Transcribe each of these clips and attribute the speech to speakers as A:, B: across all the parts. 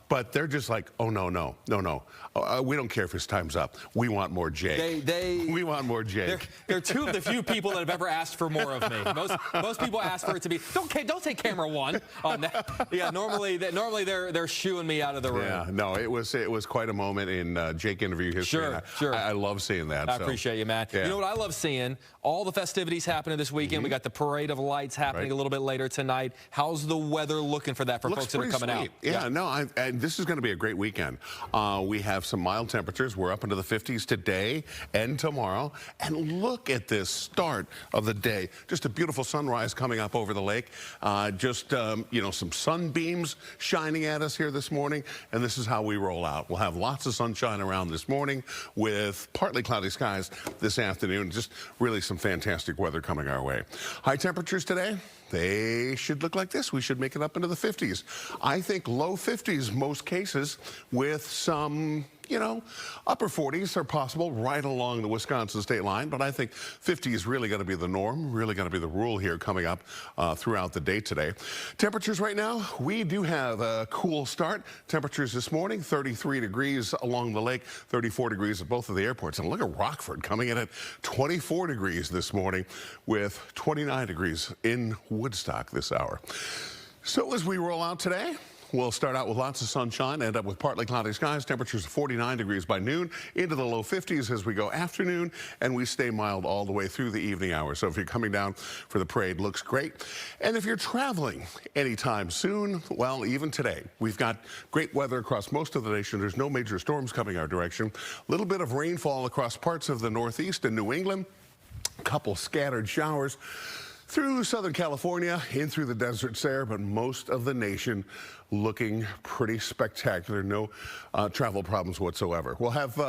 A: But they're just like, oh, no, no, no, no. We don't care if his time's up. We want more Jake. We want more Jake.
B: They're two of the few people that have ever asked for more of me. Most people ask for it to be, don't say camera one on that. Yeah, normally they're shooing me out of the room.
A: Yeah, no, it was quite a moment in Jake interview history.
B: Sure.
A: I love seeing that.
B: I appreciate you, Matt.
A: Yeah.
B: You know what I love seeing? All the festivities happening this weekend. We got the Parade of Lights happening a little bit later tonight. How's the weather looking for that for folks that are coming out?
A: Yeah, no, and this is going to be a great weekend. We have some mild temperatures. We're up into the 50s today and tomorrow. And look at this start of the day. Just a beautiful sunrise coming up over the lake. You know, some sunbeams shining at us here this morning. And this is how we roll out. We'll have lots of sunshine around this morning with partly cloudy skies this afternoon. Just really some fantastic weather coming our way. High temperatures today, they should look like this. We should make it up into the 50s. I think low 50s most cases with some, you know, upper 40s are possible right along the Wisconsin state line. But I think 50 is really going to be the norm, really going to be the rule here coming up throughout the day today. Temperatures right now, we do have a cool start. Temperatures this morning, 33 degrees along the lake, 34 degrees at both of the airports. And look at Rockford coming in at 24 degrees this morning with 29 degrees in Woodstock this hour. So as we roll out today, we'll start out with lots of sunshine, end up with partly cloudy skies, temperatures of 49 degrees by noon, into the low 50s as we go afternoon, and we stay mild all the way through the evening hours. So if you're coming down for the parade, looks great. And if you're traveling anytime soon, well, even today, we've got great weather across most of the nation. There's no major storms coming our direction. A little bit of rainfall across parts of the Northeast and New England, a couple scattered showers through Southern California, in through the deserts there, but most of the nation looking pretty spectacular. No travel problems whatsoever. We'll have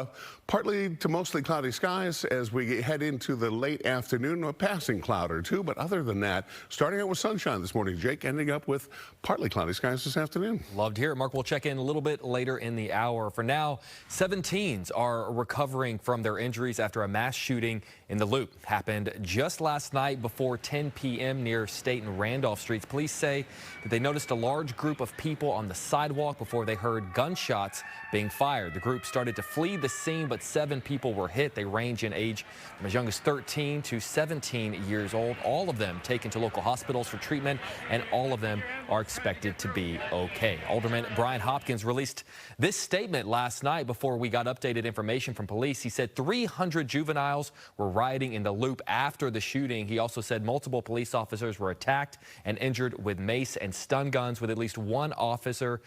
A: partly to mostly cloudy skies as we head into the late afternoon, a passing cloud or two. But other than that, starting out with sunshine this morning, Jake, ending up with partly cloudy skies this afternoon.
B: Love to hear it. Mark, we'll check in a little bit later in the hour. For now, 7 teens are recovering from their injuries after a mass shooting in the Loop. Happened just last night before 10 p.m. near State and Randolph Streets. Police say that they noticed a large group of people on the sidewalk before they heard gunshots being fired. The group started to flee the scene, but 7 people were hit. They range in age from as young as 13 to 17 years old. All of them taken to local hospitals for treatment, and all of them are expected to be okay. Alderman Brian Hopkins released this statement last night before we got updated information from police. He said 300 juveniles were rioting in the Loop after the shooting. He also said multiple police officers were attacked and injured with mace and stun guns, with at least one officer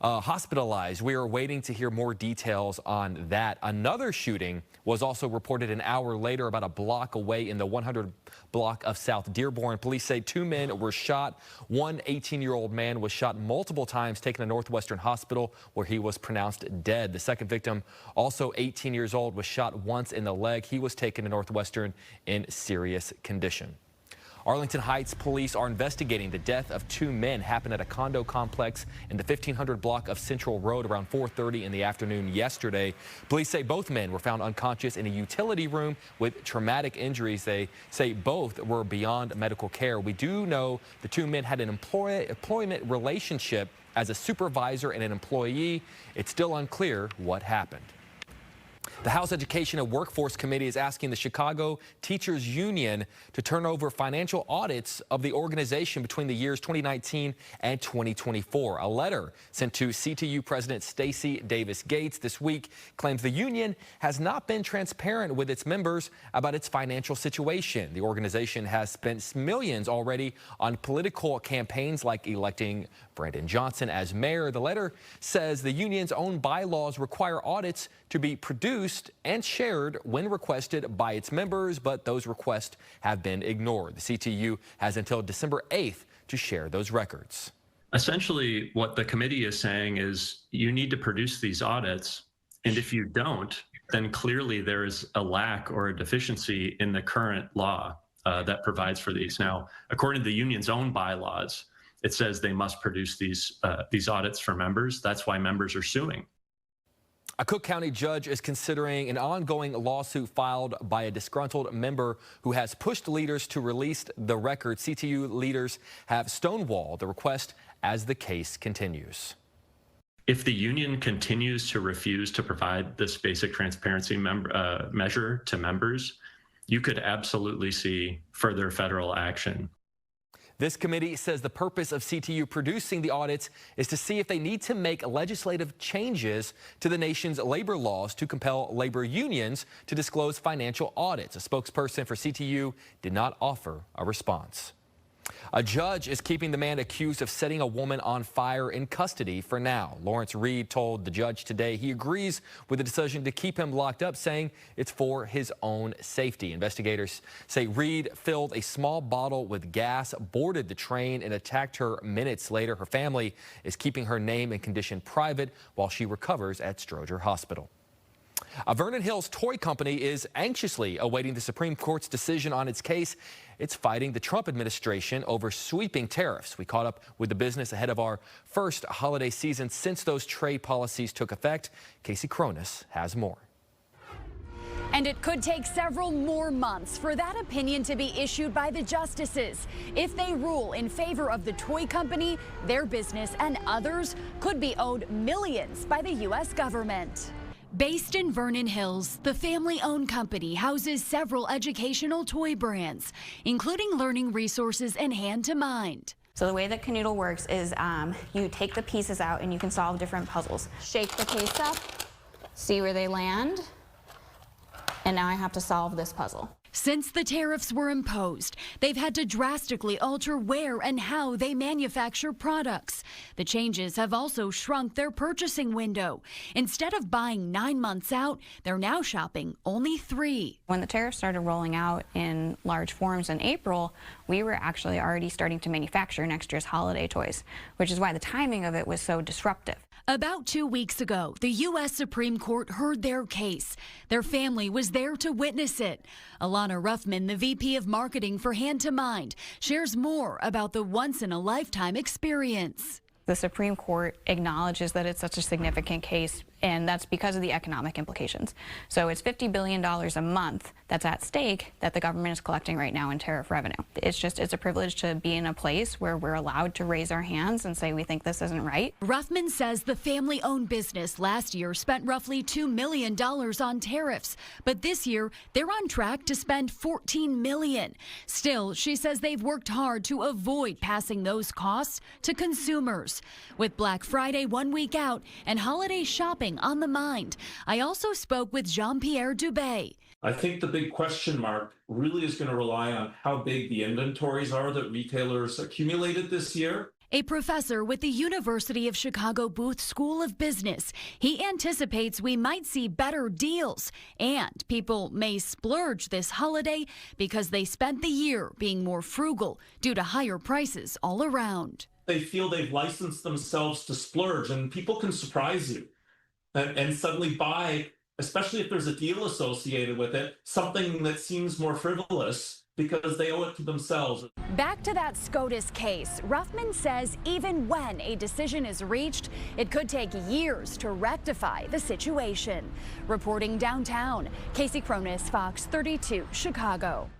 B: hospitalized. We are waiting to hear more details on that. Another shooting was also reported an hour later about a block away in the 100 block of South Dearborn. Police say 2 men were shot. One 18-year-old man was shot multiple times, taken to Northwestern Hospital where he was pronounced dead. The second victim, also 18 years old, was shot once in the leg. He was taken to Northwestern in serious condition. Arlington Heights police are investigating the death of 2 men happened at a condo complex in the 1500 block of Central Road around 4:30 in the afternoon yesterday. Police say both men were found unconscious in a utility room with traumatic injuries. They say both were beyond medical care. We do know the 2 men had an employment relationship as a supervisor and an employee. It's still unclear what happened. The House Education and Workforce Committee is asking the Chicago Teachers Union to turn over financial audits of the organization between the years 2019 and 2024. A letter sent to CTU President Stacey Davis Gates this week claims the union has not been transparent with its members about its financial situation. The organization has spent millions already on political campaigns like electing Brandon Johnson as mayor. The letter says the union's own bylaws require audits to be produced and shared when requested by its members, but those requests have been ignored. The CTU has until December 8th to share those records.
C: Essentially, what the committee is saying is you need to produce these audits, and if you don't, then clearly there is a lack or a deficiency in the current law that provides for these. Now, according to the union's own bylaws, it says they must produce these audits for members. That's why members are suing.
B: A Cook County judge is considering an ongoing lawsuit filed by a disgruntled member who has pushed leaders to release the record. CTU leaders have stonewalled the request as the case continues.
C: If the union continues to refuse to provide this basic transparency measure to members, you could absolutely see further federal action.
B: This committee says the purpose of CTU producing the audits is to see if they need to make legislative changes to the nation's labor laws to compel labor unions to disclose financial audits. A spokesperson for CTU did not offer a response. A judge is keeping the man accused of setting a woman on fire in custody for now. Lawrence Reed told the judge today he agrees with the decision to keep him locked up, saying it's for his own safety. Investigators say Reed filled a small bottle with gas, boarded the train, and attacked her minutes later. Her family is keeping her name and condition private while she recovers at Stroger Hospital. A Vernon Hills toy company is anxiously awaiting the Supreme Court's decision on its case. It's fighting the Trump administration over sweeping tariffs. We caught up with the business ahead of our first holiday season since those trade policies took effect. Casey Cronus has more.
D: And it could take several more months for that opinion to be issued by the justices. If they rule in favor of the toy company, their business and others could be owed millions by the U.S. government. Based in Vernon Hills, the family-owned company houses several educational toy brands, including learning resources and Hand to Mind.
E: So the way that Canoodle works is you take the pieces out and you can solve different puzzles. Shake the case up, see where they land, and now I have to solve this puzzle.
D: Since the tariffs were imposed, they've had to drastically alter where and how they manufacture products. The changes have also shrunk their purchasing window. Instead of buying 9 months out, they're now shopping only 3.
E: When the tariffs started rolling out in large forms in April, we were actually already starting to manufacture next year's holiday toys, which is why the timing of it was so disruptive.
D: About 2 weeks ago, the U.S. Supreme Court heard their case. Their family was there to witness it. Alana Ruffman, the VP of Marketing for Hand to Mind, shares more about the once-in-a-lifetime experience.
E: The Supreme Court acknowledges that it's such a significant case, and that's because of the economic implications. So it's $50 billion a month that's at stake that the government is collecting right now in tariff revenue. It's a privilege to be in a place where we're allowed to raise our hands and say we think this isn't right.
D: Ruffman says the family-owned business last year spent roughly $2 million on tariffs, but this year they're on track to spend $14 million. Still, she says they've worked hard to avoid passing those costs to consumers. With Black Friday 1 week out and holiday shopping on the mind, I also spoke with Jean-Pierre Dubé.
F: I think the big question mark really is going to rely on how big the inventories are that retailers accumulated this year.
D: A professor with the University of Chicago Booth School of Business, he anticipates we might see better deals and people may splurge this holiday because they spent the year being more frugal due to higher prices all around.
F: They feel they've licensed themselves to splurge, and people can surprise you and suddenly buy, especially if there's a deal associated with it, something that seems more frivolous because they owe it to themselves.
D: Back to that SCOTUS case, Ruffman says even when a decision is reached, it could take years to rectify the situation. Reporting downtown, Casey Cronus, Fox 32, Chicago.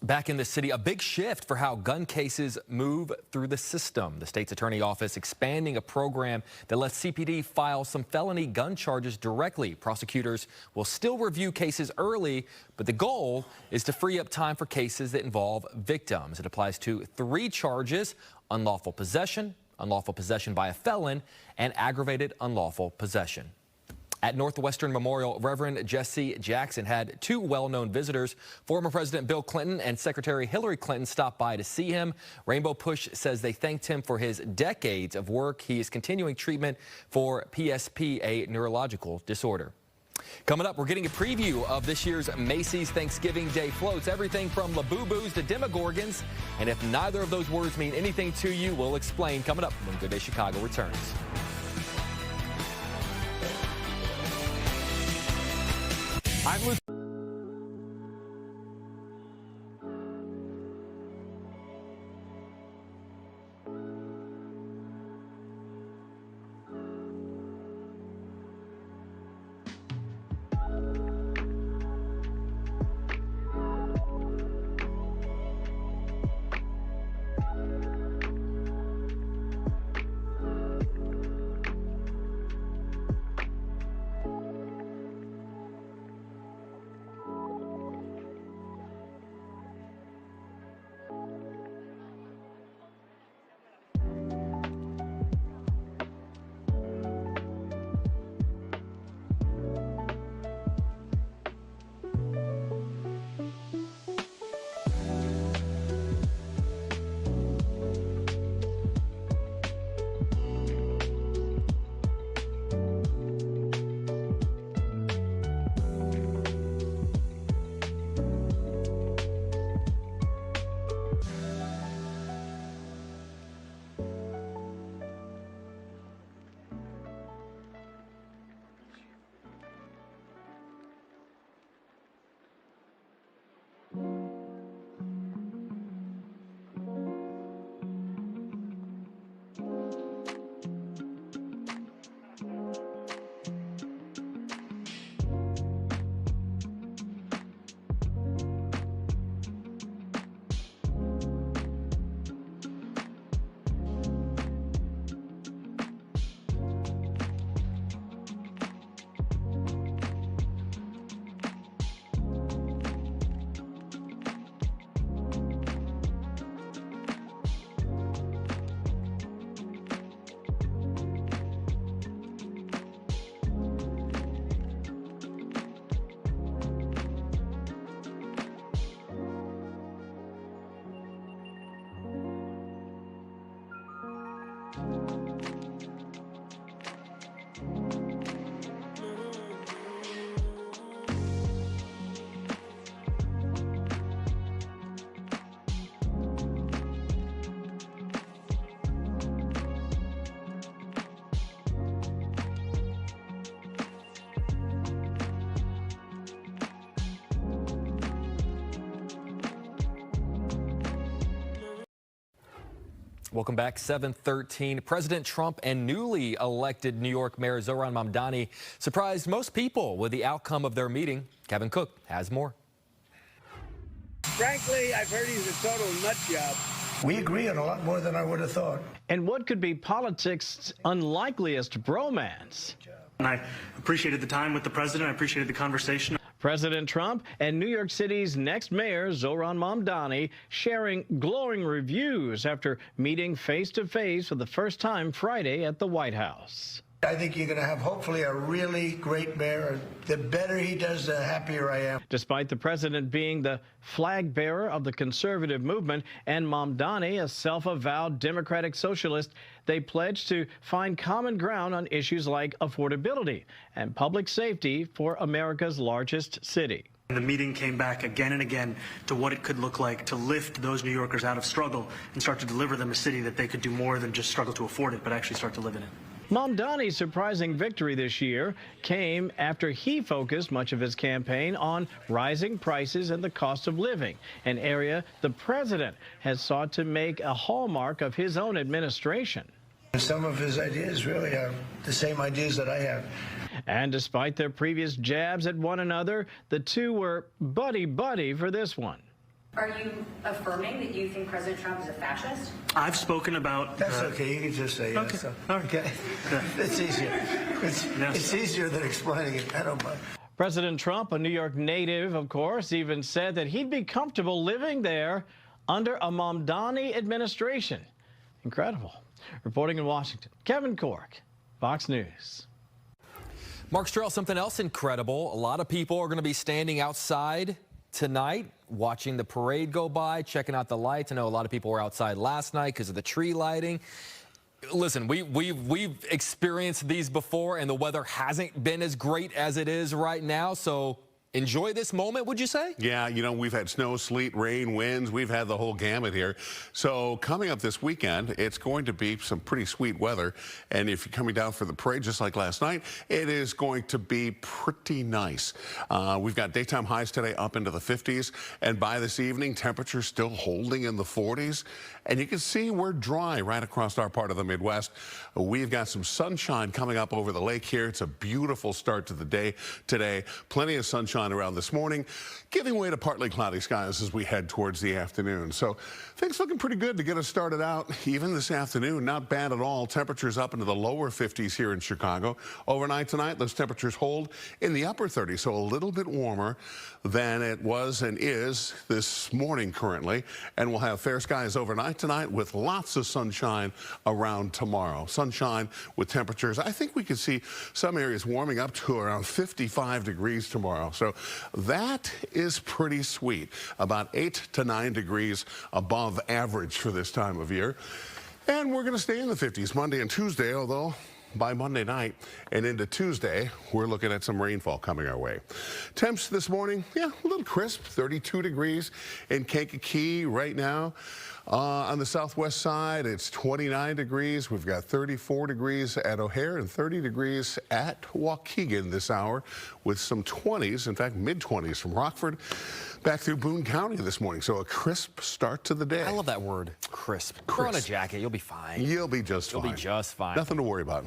B: Back in the city, a big shift for how gun cases move through the system. The state's attorney office expanding a program that lets CPD file some felony gun charges directly. Prosecutors will still review cases early, but the goal is to free up time for cases that involve victims. It applies to 3 charges: unlawful possession by a felon, and aggravated unlawful possession. At Northwestern Memorial, Reverend Jesse Jackson had 2 well-known visitors. Former President Bill Clinton and Secretary Hillary Clinton stopped by to see him. Rainbow Push says they thanked him for his decades of work. He is continuing treatment for PSP, a neurological disorder. Coming up, we're getting a preview of this year's Macy's Thanksgiving Day floats. Everything from Labubus to Demogorgons. And if neither of those words mean anything to you, we'll explain coming up when Good Day Chicago returns. I'm Luke. Welcome back. 7:13. President Trump and newly elected New York Mayor Zohran Mamdani surprised most people with the outcome of their meeting. Kevin Cook has more.
G: Frankly, I've heard he's a total nut job.
H: We agree on a lot more than I would have thought.
I: And what could be politics' unlikeliest bromance?
J: And I appreciated the time with the president. I appreciated the conversation.
I: President Trump and New York City's next mayor, Zohran Mamdani, sharing glowing reviews after meeting face-to-face for the first time Friday at the White House.
H: I think you're going to have, hopefully, a really great mayor. The better he does, the happier I am.
I: Despite the president being the flag bearer of the conservative movement and Mamdani a self-avowed democratic socialist, they pledged to find common ground on issues like affordability and public safety for America's largest city.
J: The meeting came back again and again to what it could look like to lift those New Yorkers out of struggle and start to deliver them a city that they could do more than just struggle to afford it, but actually start to live in it.
I: Mamdani's surprising victory this year came after he focused much of his campaign on rising prices and the cost of living, an area the president has sought to make a hallmark of his own administration.
H: Some of his ideas really are the same ideas that I have.
I: And despite their previous jabs at one another, the two were buddy-buddy for this one.
K: Are you affirming that you think President Trump is a fascist?
J: I've spoken about...
H: That's okay. You can just say yes.
J: Okay.
H: So,
J: All right.
H: okay. It's easier. It's easier than explaining it. I don't mind.
I: President Trump, a New York native, of course, even said that he'd be comfortable living there under a Mamdani administration. Incredible. Reporting in Washington, Kevin Cork, Fox News.
B: Mark Strell, something else incredible. A lot of people are going to be standing outside tonight, watching the parade go by, checking out the lights. I know a lot of people were outside last night because of the tree lighting. Listen, we've experienced these before, and the weather hasn't been as great as it is right now. So enjoy this moment, would you say?
A: Yeah, you know, we've had snow, sleet, rain, winds. We've had the whole gamut here. So coming up this weekend, it's going to be some pretty sweet weather. And if you're coming down for the parade, just like last night, it is going to be pretty nice. We've got daytime highs today up into the 50s. And by this evening, temperatures still holding in the 40s. And you can see we're dry right across our part of the Midwest. We've got some sunshine coming up over the lake here. It's a beautiful start to the day today. Plenty of sunshine around this morning, giving way to partly cloudy skies as we head towards the afternoon. So things looking pretty good to get us started out even this afternoon. Not bad at all. Temperatures up into the lower 50s here in Chicago. Overnight tonight, those temperatures hold in the upper 30s, so a little bit warmer than it was and is this morning currently. And we'll have fair skies overnight tonight with lots of sunshine around tomorrow. Sunshine with temperatures. I think we could see some areas warming up to around 55 degrees tomorrow. So that is pretty sweet. About 8 to 9 degrees above average for this time of year. And we're going to stay in the 50s Monday and Tuesday, although by Monday night and into Tuesday, we're looking at some rainfall coming our way. Temps this morning, yeah, a little crisp, 32 degrees in Kankakee right now. On the southwest side, it's 29 degrees. We've got 34 degrees at O'Hare and 30 degrees at Waukegan this hour with some 20s, in fact, mid-20s from Rockford back through Boone County this morning. So a crisp start to the day.
B: I love that word, crisp. Throw on a jacket, you'll be fine.
A: You'll be just fine.
B: You'll be just fine.
A: Nothing to worry about.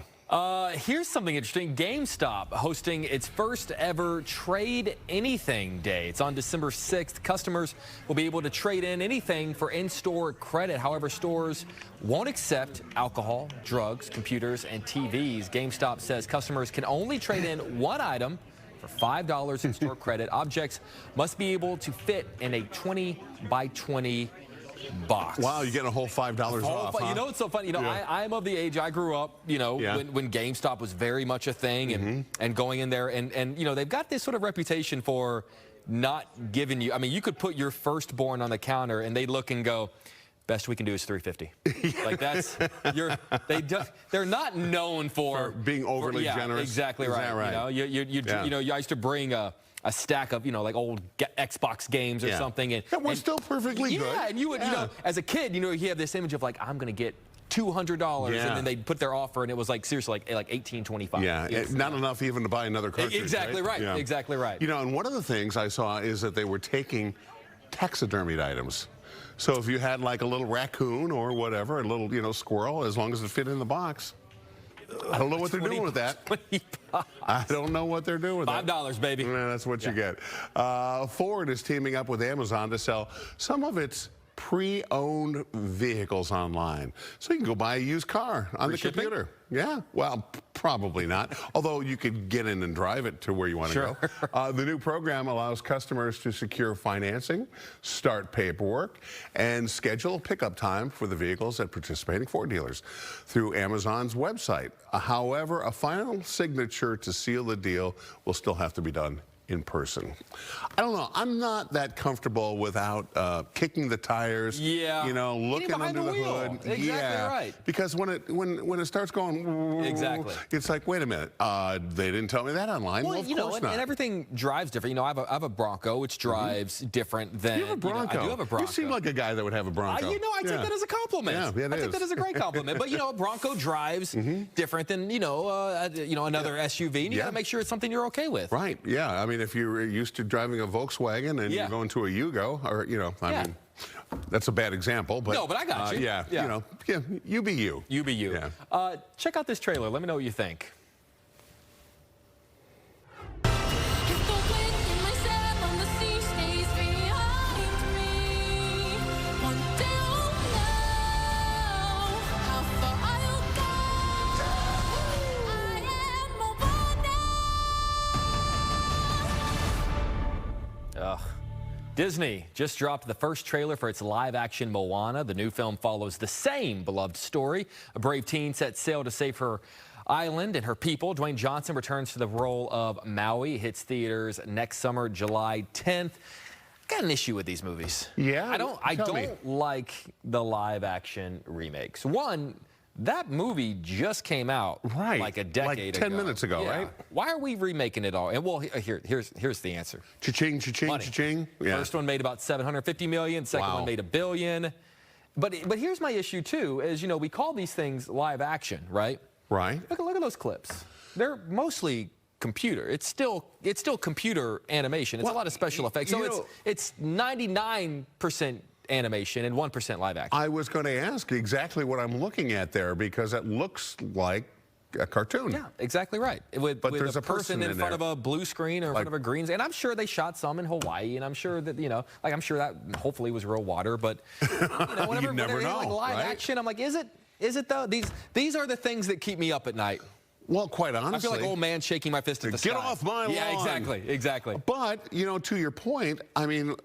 B: Here's something interesting. GameStop hosting its first ever Trade Anything Day. It's on December 6th. Customers will be able to trade in anything for in-store credit. However, stores won't accept alcohol, drugs, computers, and TVs. GameStop says customers can only trade in one item for $5 in store credit. Objects must be able to fit in a 20 by 20 box.
A: Wow, you're getting a whole $5 off, huh?
B: You know, it's so funny. You know, yeah. I'm of the age, I grew up, you know, when GameStop was very much a thing and going in there. And, you know, they've got this sort of reputation for not giving you, I mean, you could put your firstborn on the counter and they'd look and go, best we can do is $3.50. Like that's, they're not known for
A: being overly generous.
B: Exactly right.
A: Is that right?
B: You know, you used to bring a stack of, you know, like old Xbox games or something. And
A: we're still perfectly good.
B: Yeah, and you would, you know, as a kid, you know, you have this image of like, I'm going to get $200, and then they'd put their offer, and it was like seriously like $18.25.
A: Yeah, not enough even to buy another cartridge.
B: Exactly right.
A: Yeah.
B: Exactly right.
A: You know, and one of the things I saw is that they were taking taxidermied items. So if you had like a little raccoon or whatever, a little, squirrel, as long as it fit in the box. I don't know what they're doing with that. I don't know what they're doing with that.
B: $5, baby.
A: Yeah, that's what you get. Ford is teaming up with Amazon to sell some of its pre-owned vehicles online. So you can go buy a used car on the computer. Yeah, well, probably not. Although you could get in and drive it to where you want to go. The new program allows customers to secure financing, start paperwork, and schedule a pickup time for the vehicles at participating Ford dealers through Amazon's website. However, a final signature to seal the deal will still have to be done in person. I don't know. I'm not that comfortable without kicking the tires.
B: Yeah.
A: Looking under the hood.
B: Exactly right.
A: Because when it starts going,
B: exactly,
A: it's like, wait a minute. They didn't tell me that online.
B: Well,
A: of course not.
B: And everything drives different. I have a Bronco, which drives different than.
A: You have a Bronco.
B: I do have a Bronco.
A: You seem like a guy that would have a Bronco.
B: I take that as a compliment.
A: Yeah, it
B: I think that is a great compliment. But a Bronco drives different than another SUV, and you got to make sure it's something you're okay with.
A: Right. Yeah. I mean, if you're used to driving a Volkswagen and you're going to a Yugo, or I mean, that's a bad example, but
B: no, but I got you.
A: You be you.
B: You be you.
A: Yeah.
B: Check out this trailer. Let me know what you think. Disney just dropped the first trailer for its live-action Moana. The new film follows the same beloved story. A brave teen sets sail to save her island and her people. Dwayne Johnson returns to the role of Maui. Hits theaters next summer, July 10th. Got an issue with these movies.
A: Yeah?
B: I don't like the live-action remakes. One, that movie just came out like a decade ago.
A: 10 minutes ago, right?
B: Why are we remaking it all? And well, here's the answer.
A: Cha-ching, cha-ching,
B: Money.
A: cha-ching. Yeah.
B: First one made about $750 million. Second one made $1 billion. But here's my issue too: is we call these things live action, right?
A: Right.
B: Look at those clips. They're mostly computer. It's still computer animation. It's a lot of special effects. So it's 99% animation and 1% live action.
A: I was going to ask exactly what I'm looking at there because it looks like a cartoon.
B: Yeah, exactly right. With
A: there's a person
B: in front of a blue screen or in front of a green screen. And I'm sure they shot some in Hawaii, and I'm sure that, I'm sure that hopefully was real water, but whenever
A: you never know,
B: like live action, I'm like, is it though? These are the things that keep me up at night.
A: Well, quite honestly,
B: I feel like old man shaking my fist at the sky.
A: Get off my lawn.
B: Yeah, exactly.
A: But, to your point, I mean,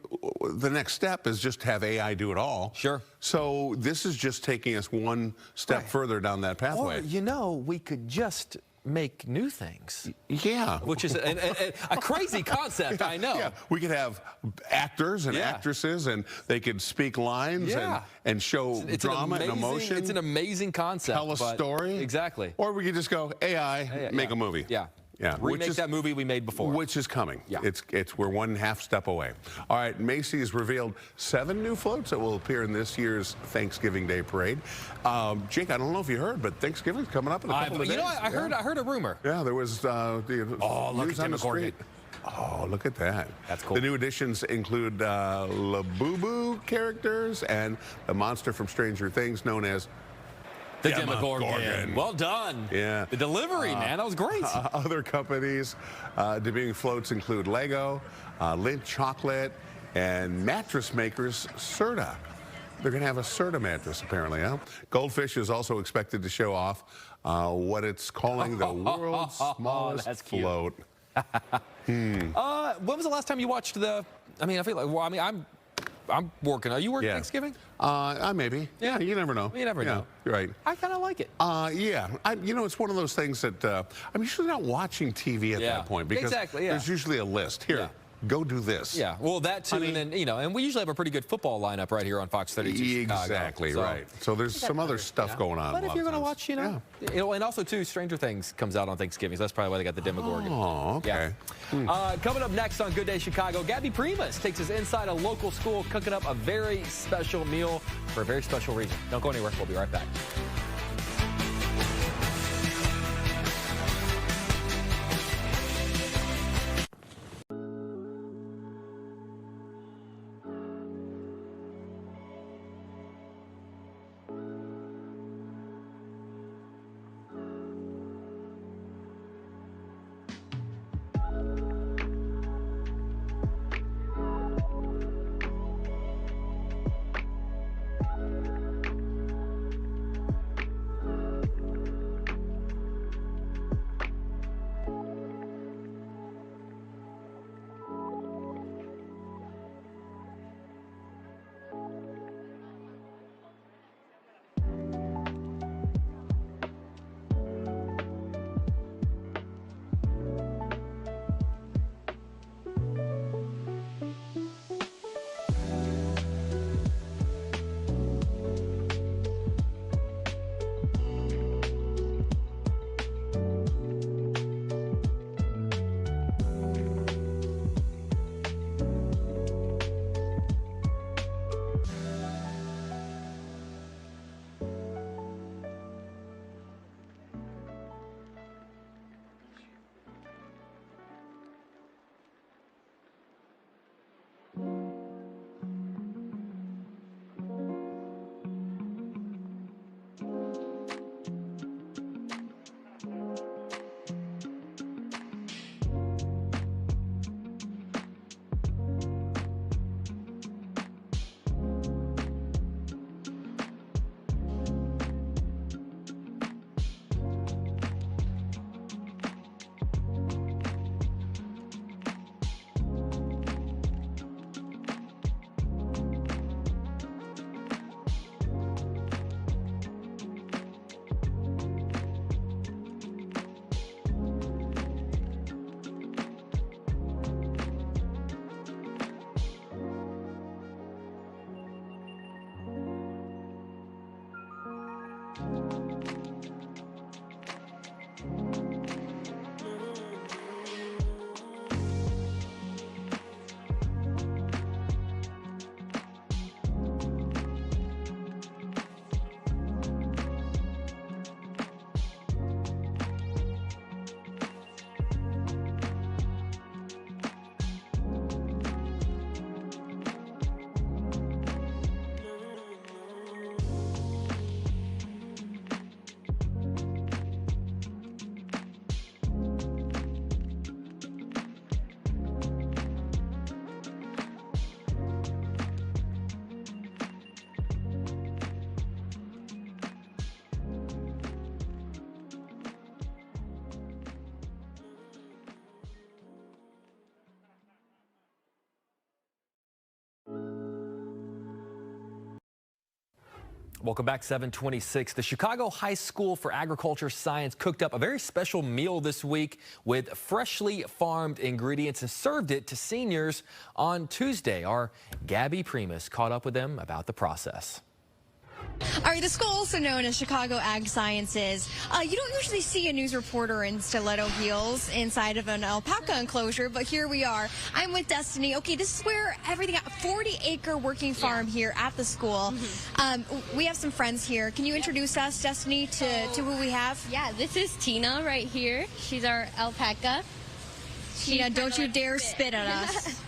A: the next step is just have AI do it all.
B: Sure.
A: So this is just taking us one step further down that pathway.
B: Or, we could just make new things.
A: Yeah.
B: Which is a crazy concept, I know.
A: Yeah, we could have actors and actresses, and they could speak lines and show drama and emotion.
B: It's an amazing concept.
A: Tell a story.
B: Exactly.
A: Or we could just go, AI, make a movie.
B: Yeah.
A: Yeah,
B: remake that movie we made before.
A: Which is coming.
B: Yeah.
A: We're 1.5 steps away. All right, Macy's revealed 7 new floats that will appear in this year's Thanksgiving Day parade. Jake, I don't know if you heard, but Thanksgiving's coming up in a couple of days.
B: I heard a rumor.
A: Yeah, there was
B: look at
A: news on the street. Oh, look at that.
B: That's cool.
A: The new additions include Labubu characters and the monster from Stranger Things known as
B: the Demogorgon. Well done.
A: Yeah.
B: The delivery, man. That was great.
A: Other companies debuting floats include Lego, Lindt Chocolate, and mattress makers Serta. They're going to have a Serta mattress, apparently, huh? Goldfish is also expected to show off what it's calling the world's smallest float.
B: When was the last time you watched the... I feel like... I'm working. Are you working Thanksgiving?
A: Maybe. Yeah, you never know.
B: You never know.
A: You're right.
B: I kind of like it.
A: Yeah. It's one of those things that I'm usually not watching TV at that point because there's usually a list. Here, go do this.
B: Yeah. Well, that too, and then, and we usually have a pretty good football lineup right here on Fox 32 Chicago.
A: Exactly, right. So there's some other stuff going on.
B: But if you're going to watch, and also too, Stranger Things comes out on Thanksgiving, so that's probably why they got the Demogorgon.
A: Oh, okay.
B: Yeah. Coming up next on Good Day Chicago, Gabby Primus takes us inside a local school cooking up a very special meal for a very special reason. Don't go anywhere. We'll be right back. Welcome back, 726. The Chicago High School for Agriculture Science cooked up a very special meal this week with freshly farmed ingredients and served it to seniors on Tuesday. Our Gabby Primus caught up with them about the process.
L: All right, the school, also known as Chicago Ag Sciences, you don't usually see a news reporter in stiletto heels inside of an alpaca enclosure, but here we are. I'm with Destiny. Okay, this is where everything, 40-acre working farm here at the school. We have some friends here. Can you introduce us, Destiny, to who we have?
M: Yeah, this is Tina right here. She's our alpaca.
L: Tina, don't you dare spit at us.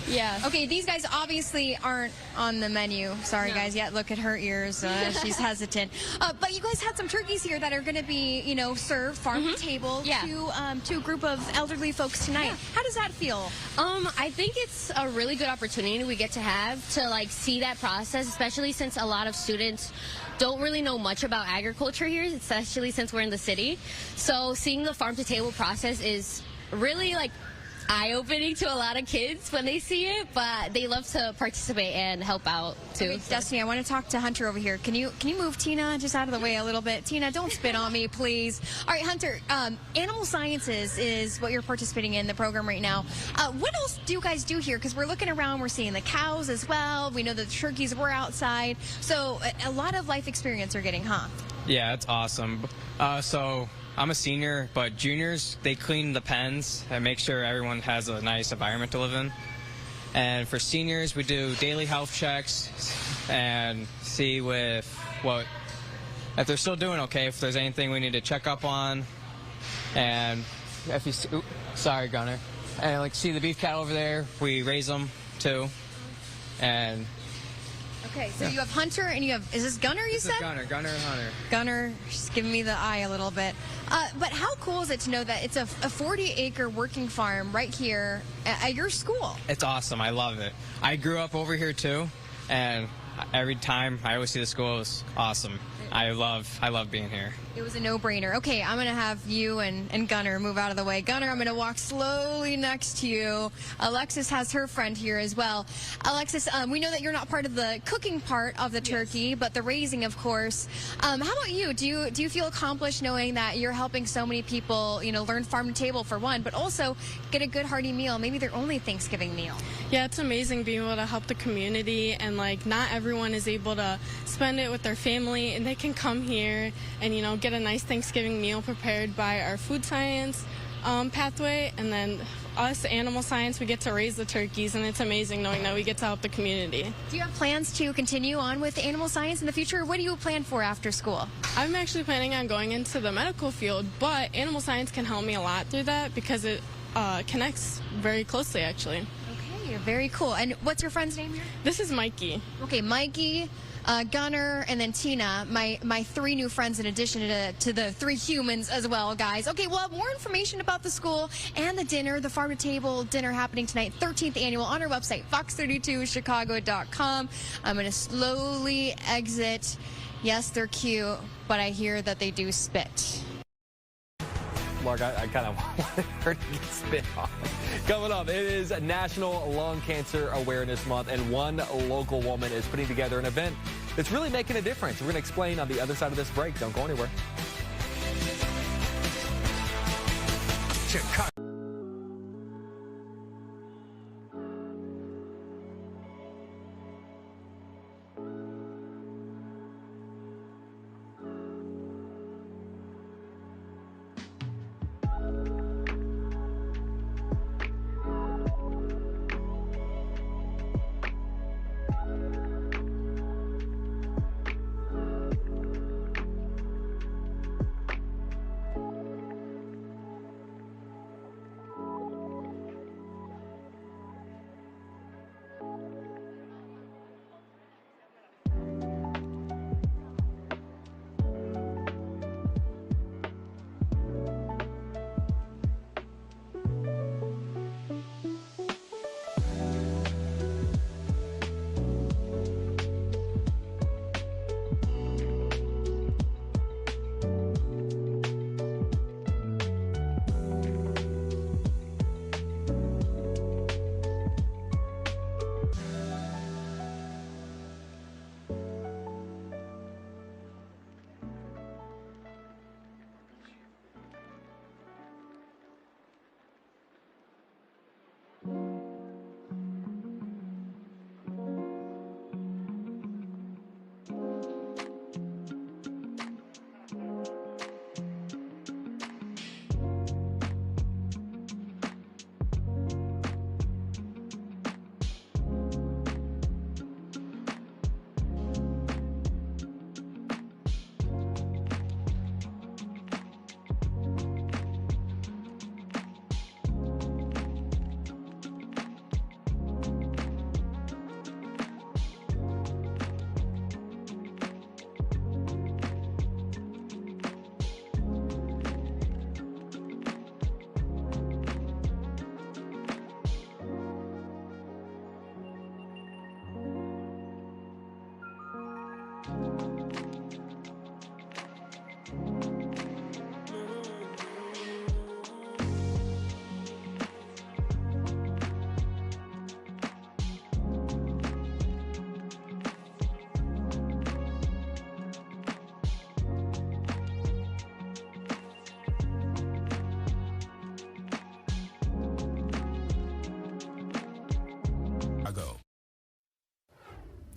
M: Yeah.
L: Okay, these guys obviously aren't on the menu. Sorry, guys. Yeah, look at her ears. She's hesitant. But you guys had some turkeys here that are going to be, you know, served farm to table to a group of elderly folks tonight. How does that feel?
M: I think it's a really good opportunity we get to have to like see that process, especially since a lot of students don't really know much about agriculture here, especially since we're in the city. So seeing the farm to table process is really like eye-opening to a lot of kids when they see it, but they love to participate and help out too.
L: Okay, Destiny, I want to talk to Hunter over here. Can you move Tina just out of the way a little bit? Tina, don't spit on me, please. All right, Hunter, Animal Sciences is what you're participating in the program right now. What else do you guys do here? Because we're looking around, we're seeing the cows as well. We know that the turkeys were outside. So a lot of life experience you're getting, huh?
N: Yeah, it's awesome. So I'm a senior, but juniors, they clean the pens and make sure everyone has a nice environment to live in. And for seniors, we do daily health checks and see if they're still doing okay, if there's anything we need to check up on. And if you see, sorry, Gunner. And like see the beef cattle over there, we raise them too. And
L: okay, so you have Hunter and you have, is this Gunner you said?
N: Gunner and Hunter.
L: Gunner, just giving me the eye a little bit. But how cool is it to know that it's a 40-acre working farm right here at your school?
N: It's awesome. I love it. I grew up over here too, and every time I always see the school, it's awesome. I love being here.
L: It was a no-brainer. Okay, I'm going to have you and Gunner move out of the way. Gunner, I'm going to walk slowly next to you. Alexis has her friend here as well. Alexis, we know that you're not part of the cooking part of the turkey, but the raising, of course. How about you? Do you feel accomplished knowing that you're helping so many people, you know, learn farm to table for one, but also get a good hearty meal, maybe their only Thanksgiving meal?
O: Yeah, it's amazing being able to help the community, and like not everyone is able to spend it with their family, and they can come here and, you know, get a nice Thanksgiving meal prepared by our food science pathway, and then us, Animal Science, we get to raise the turkeys, and it's amazing knowing that we get to help the community.
L: Do you have plans to continue on with Animal Science in the future? What do you plan for after school?
O: I'm actually planning on going into the medical field, but Animal Science can help me a lot through that because it connects very closely, actually.
L: Okay, very cool. And what's your friend's name here?
O: This is Mikey.
L: Okay, Mikey, Gunner, and then Tina, my three new friends in addition to the three humans as well, guys. Okay, we'll have more information about the school and the dinner, the farm to table dinner happening tonight, 13th annual, on our website, fox32chicago.com. I'm going to slowly exit. Yes, they're cute, but I hear that they do spit.
B: Mark, I kind of wanted her to get spit on. Coming up, it is National Lung Cancer Awareness Month, and one local woman is putting together an event that's really making a difference. We're going to explain on the other side of this break. Don't go anywhere. Chicago.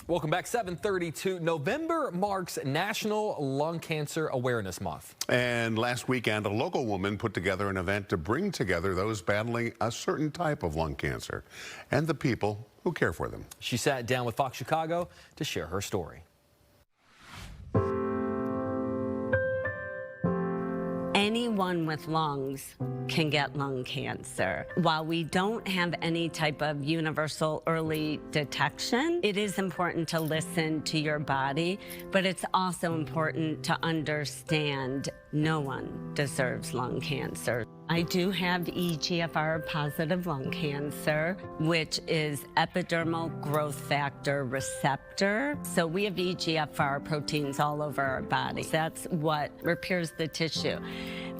B: Welcome back. 7:32. November marks National Lung Cancer Awareness Month.
A: And last weekend, a local woman put together an event to bring together those battling a certain type of lung cancer and the people who care for them.
B: She sat down with Fox Chicago to share her story.
P: Anyone with lungs can get lung cancer. While we don't have any type of universal early detection, it is important to listen to your body, but it's also important to understand no one deserves lung cancer. I do have EGFR positive lung cancer, which is epidermal growth factor receptor. So we have EGFR proteins all over our body. That's what repairs the tissue.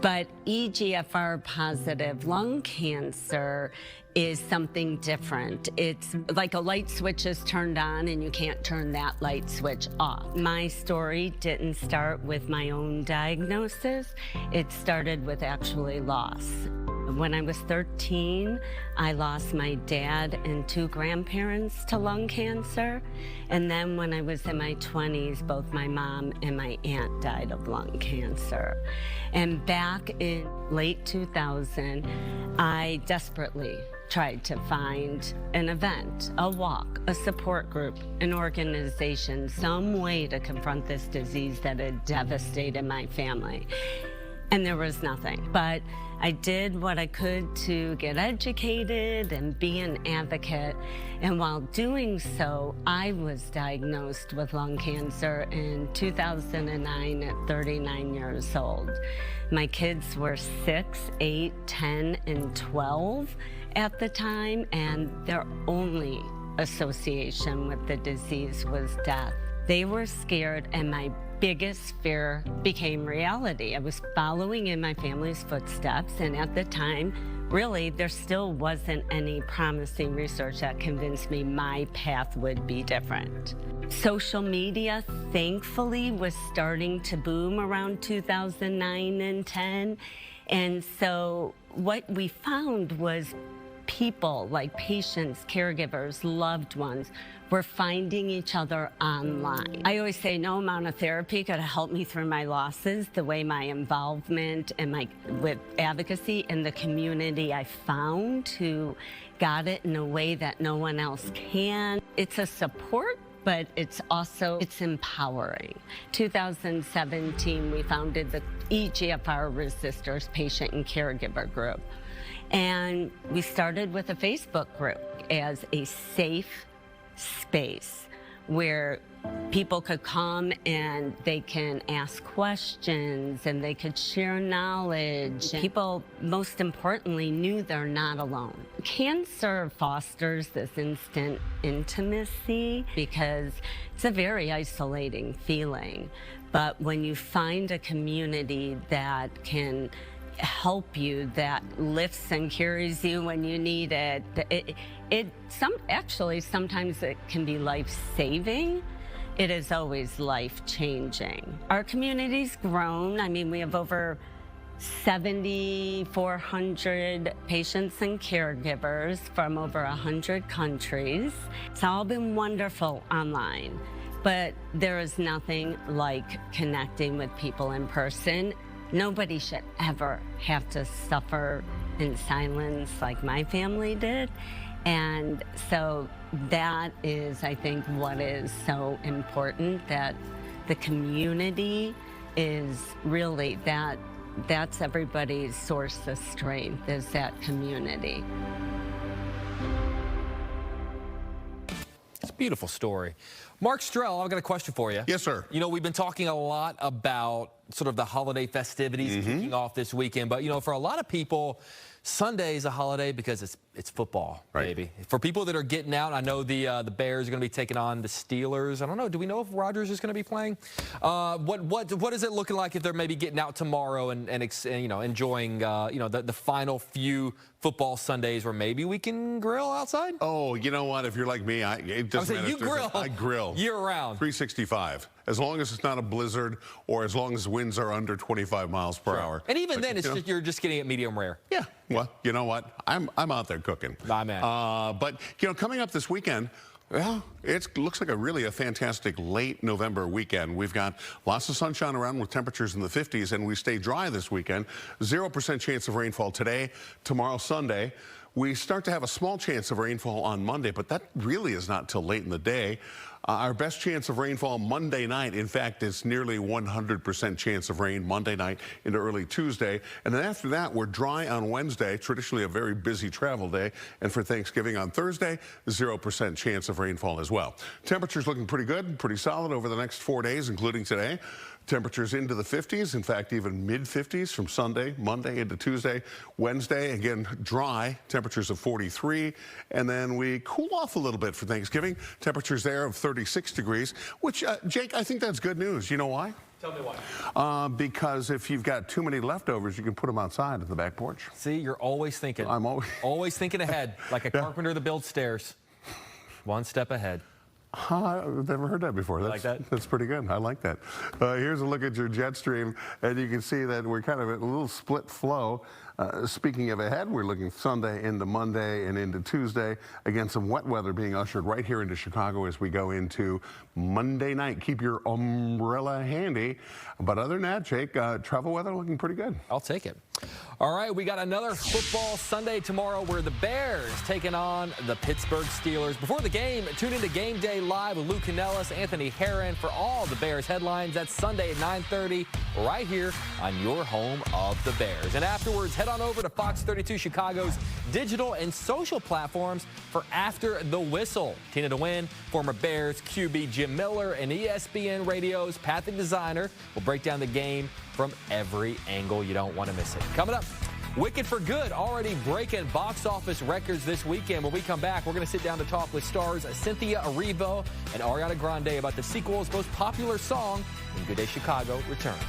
P: But EGFR positive lung cancer is something different. It's like a light switch is turned on and you can't turn that light switch off. My story didn't start with my own diagnosis. It started with actually loss. When I was 13, I lost my dad and 2 grandparents to lung cancer. And then when I was in my 20s, both my mom and my aunt died of lung cancer. And back in late 2000, I desperately tried to find an event, a walk, a support group, an organization, some way to confront this disease that had devastated my family. And there was nothing. But I did what I could to get educated and be an advocate. And while doing so, I was diagnosed with lung cancer in 2009 at 39 years old. My kids were 6, 8, 10, and 12 at the time, and their only association with the disease was death. They were scared, and my biggest fear became reality. I was following in my family's footsteps, and at the time, really, there still wasn't any promising research that convinced me my path would be different. Social media, thankfully, was starting to boom around 2009 and 10, and so what we found was people, like patients, caregivers, loved ones, were finding each other online. I always say no amount of therapy could help me through my losses the way my involvement and with advocacy in the community I found who got it in a way that no one else can. It's a support, but it's empowering. 2017, we founded the EGFR Resistors Patient and Caregiver Group. And we started with a Facebook group as a safe space where people could come and they can ask questions and they could share knowledge. People, most importantly, knew they're not alone. Cancer fosters this instant intimacy because it's a very isolating feeling. But when you find a community that can help you, that lifts and carries you when you need it, sometimes it can be life-saving. It is always life-changing. Our community's grown. I mean, we have over 7,400 patients and caregivers from over 100 countries. It's all been wonderful online, but there is nothing like connecting with people in person. Nobody should ever have to suffer in silence like my family did. And so that is, I think, what is so important, that the community is really that's everybody's source of strength, is that community.
B: It's a beautiful story. Mark Strell, I've got a question for you.
A: Yes, sir.
B: You know, we've been talking a lot about sort of the holiday festivities kicking off this weekend, but, you know, for a lot of people, Sunday is a holiday because it's football, baby. For people that are getting out, I know the Bears are going to be taking on the Steelers. I don't know. Do we know if Rodgers is going to be playing? What is it looking like if they're maybe getting out tomorrow and you know, enjoying the final few football Sundays where maybe we can grill outside?
A: Oh, you know what? If you're like me, it doesn't matter.
B: You grill.
A: I grill
B: year round.
A: 365. As long as it's not a blizzard or as long as winds are under 25 miles per hour.
B: And even then, you're just getting it medium rare.
A: Yeah. Well, you know what? I'm out there cooking.
B: My man.
A: But, you know, coming up this weekend, Well, it looks like a fantastic late November weekend. We've got lots of sunshine around with temperatures in the 50s, and we stay dry this weekend. 0% chance of rainfall today, tomorrow, Sunday. We start to have a small chance of rainfall on Monday, but that really is not till late in the day. Our best chance of rainfall Monday night. In fact, it's nearly 100% chance of rain Monday night into early Tuesday. And then after that, we're dry on Wednesday, traditionally a very busy travel day. And for Thanksgiving on Thursday, 0% chance of rainfall as well. Temperatures looking pretty good, pretty solid over the next 4 days, including today. Temperatures into the 50s, in fact, even mid-50s from Sunday, Monday into Tuesday, Wednesday. Again, dry, temperatures of 43. And then we cool off a little bit for Thanksgiving. Temperatures there of 36 degrees, which, Jake, I think that's good news. You know why?
B: Tell me why.
A: Because if you've got too many leftovers, you can put them outside at the back porch.
B: See, you're always thinking.
A: I'm
B: always thinking ahead, like a carpenter that builds stairs. One step ahead.
A: I've never heard that before.
B: Like that?
A: That's pretty good. I like that. Here's a look at your jet stream, and you can see that we're kind of at a little split flow. Speaking of ahead, we're looking Sunday into Monday and into Tuesday. Again, some wet weather being ushered right here into Chicago as we go into Monday night. Keep your umbrella handy. But other than that, Jake, travel weather looking pretty good.
B: I'll take it. All right, we got another football Sunday tomorrow where the Bears taking on the Pittsburgh Steelers. Before the game, tune into Game Day Live with Lou Canellis, Anthony Herron for all the Bears headlines. That's Sunday at 9:30 right here on your home of the Bears. And afterwards, head on over to Fox 32 Chicago's digital and social platforms for After the Whistle. Tina DeWin, former Bears QB Jim Miller, and ESPN Radio's Pat the Designer will break down the game from every angle. You don't want to miss it. Coming up, Wicked for Good already breaking box office records this weekend. When we come back, we're going to sit down to talk with stars Cynthia Erivo and Ariana Grande about the sequel's most popular song when Good Day Chicago returns.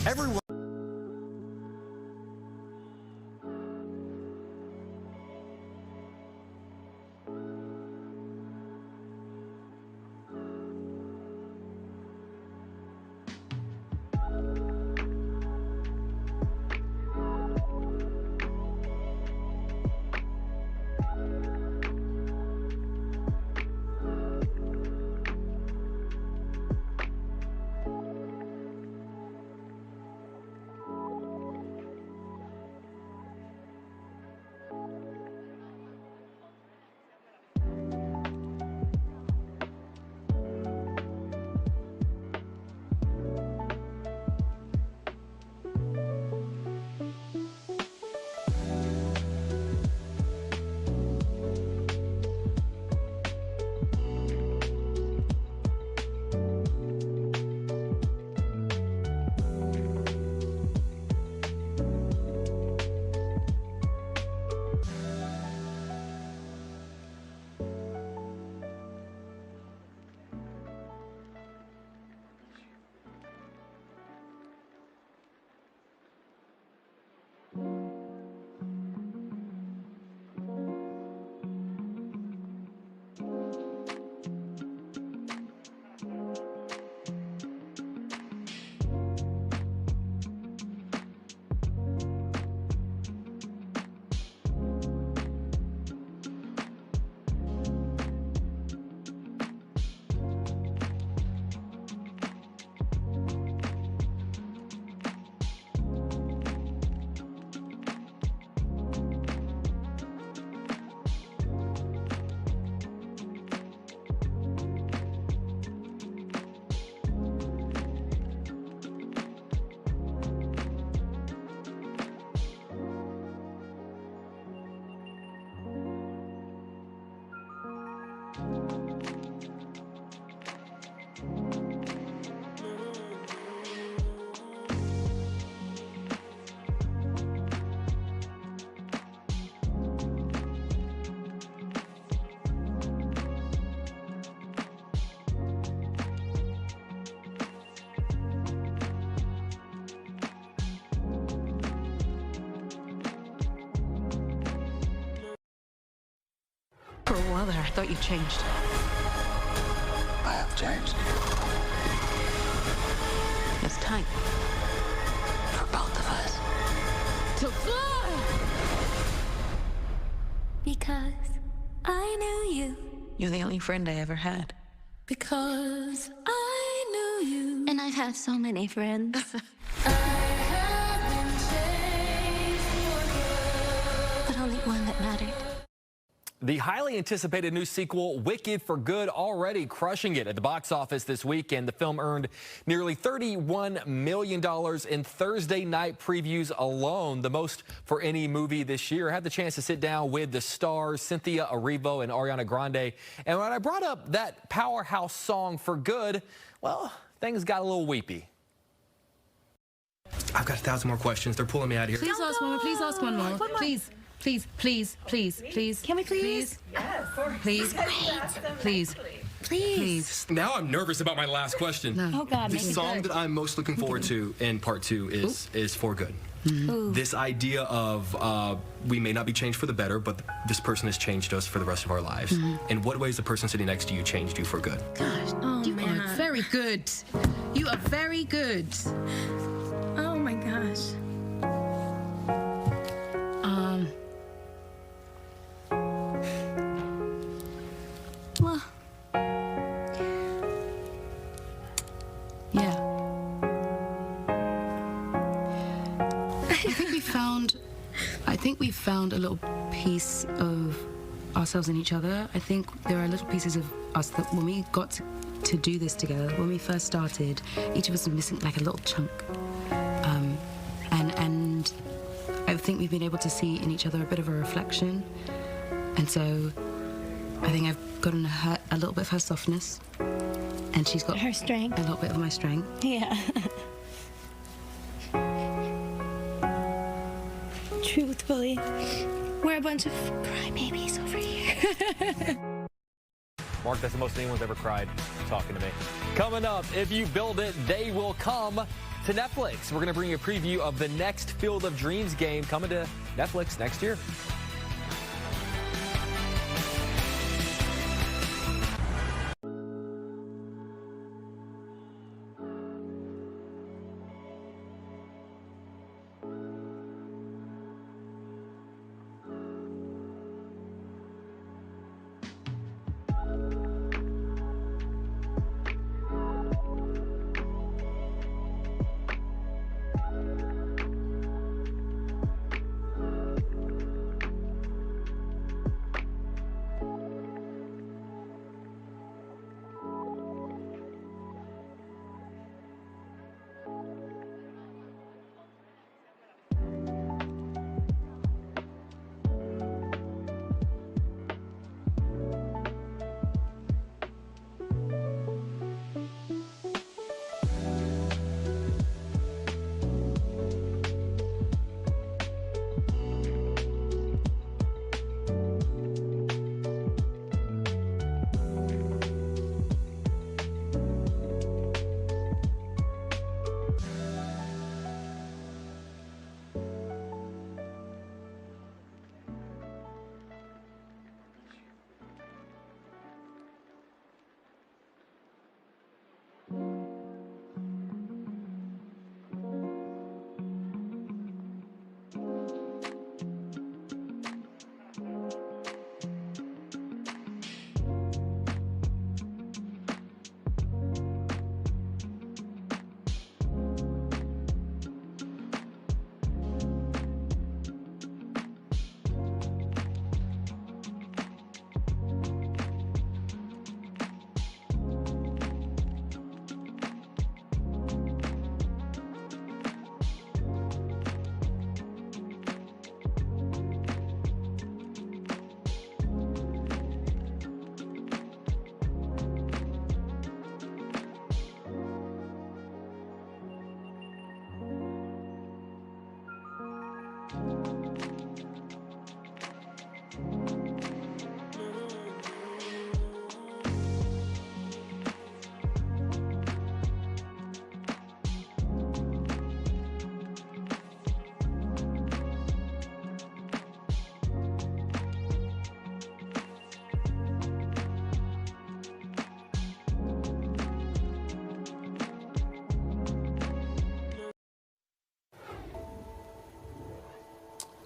B: Everyone.
Q: For a while there, I thought you changed.
R: I have changed.
Q: It's time.
R: For both of us.
Q: To fly! Because I knew you.
S: You're the only friend I ever had.
Q: Because I knew you. And I've had so many friends. But only one that mattered.
B: The highly anticipated new sequel, Wicked for Good, already crushing it at the box office this weekend. The film earned nearly $31 million in Thursday night previews alone, the most for any movie this year. I had the chance to sit down with the stars, Cynthia Erivo and Ariana Grande. And when I brought up that powerhouse song For Good, well, things got a little weepy.
T: I've got 1,000 more questions. They're pulling me out of here.
Q: Please ask one more. Please ask one more. Please. Please, please, please, please. Can we please?
S: Yes.
Q: Please. Please. Please.
T: Now I'm nervous about my last question.
Q: No. Oh, God.
T: The song that I'm most looking forward to in part 2 is For Good. This idea of we may not be changed for the better, but this person has changed us for the rest of our lives. In what ways the person sitting next to you changed you for good?
Q: Gosh, you are very good. You are very good. Oh, my gosh. Well, yeah. I think we found a little piece of ourselves in each other. I think there are little pieces of us that when we got to do this together, when we first started, each of us was missing like a little chunk. And I think we've been able to see in each other a bit of a reflection. And so I think I've gotten a little bit of her softness, and she's got
M: her strength.
Q: A little bit of my strength.
M: Yeah. Truthfully, we're a bunch of crybabies over here.
B: Mark, that's the most anyone's ever cried talking to me. Coming up, if you build it, they will come to Netflix. We're going to bring you a preview of the next Field of Dreams game coming to Netflix next year.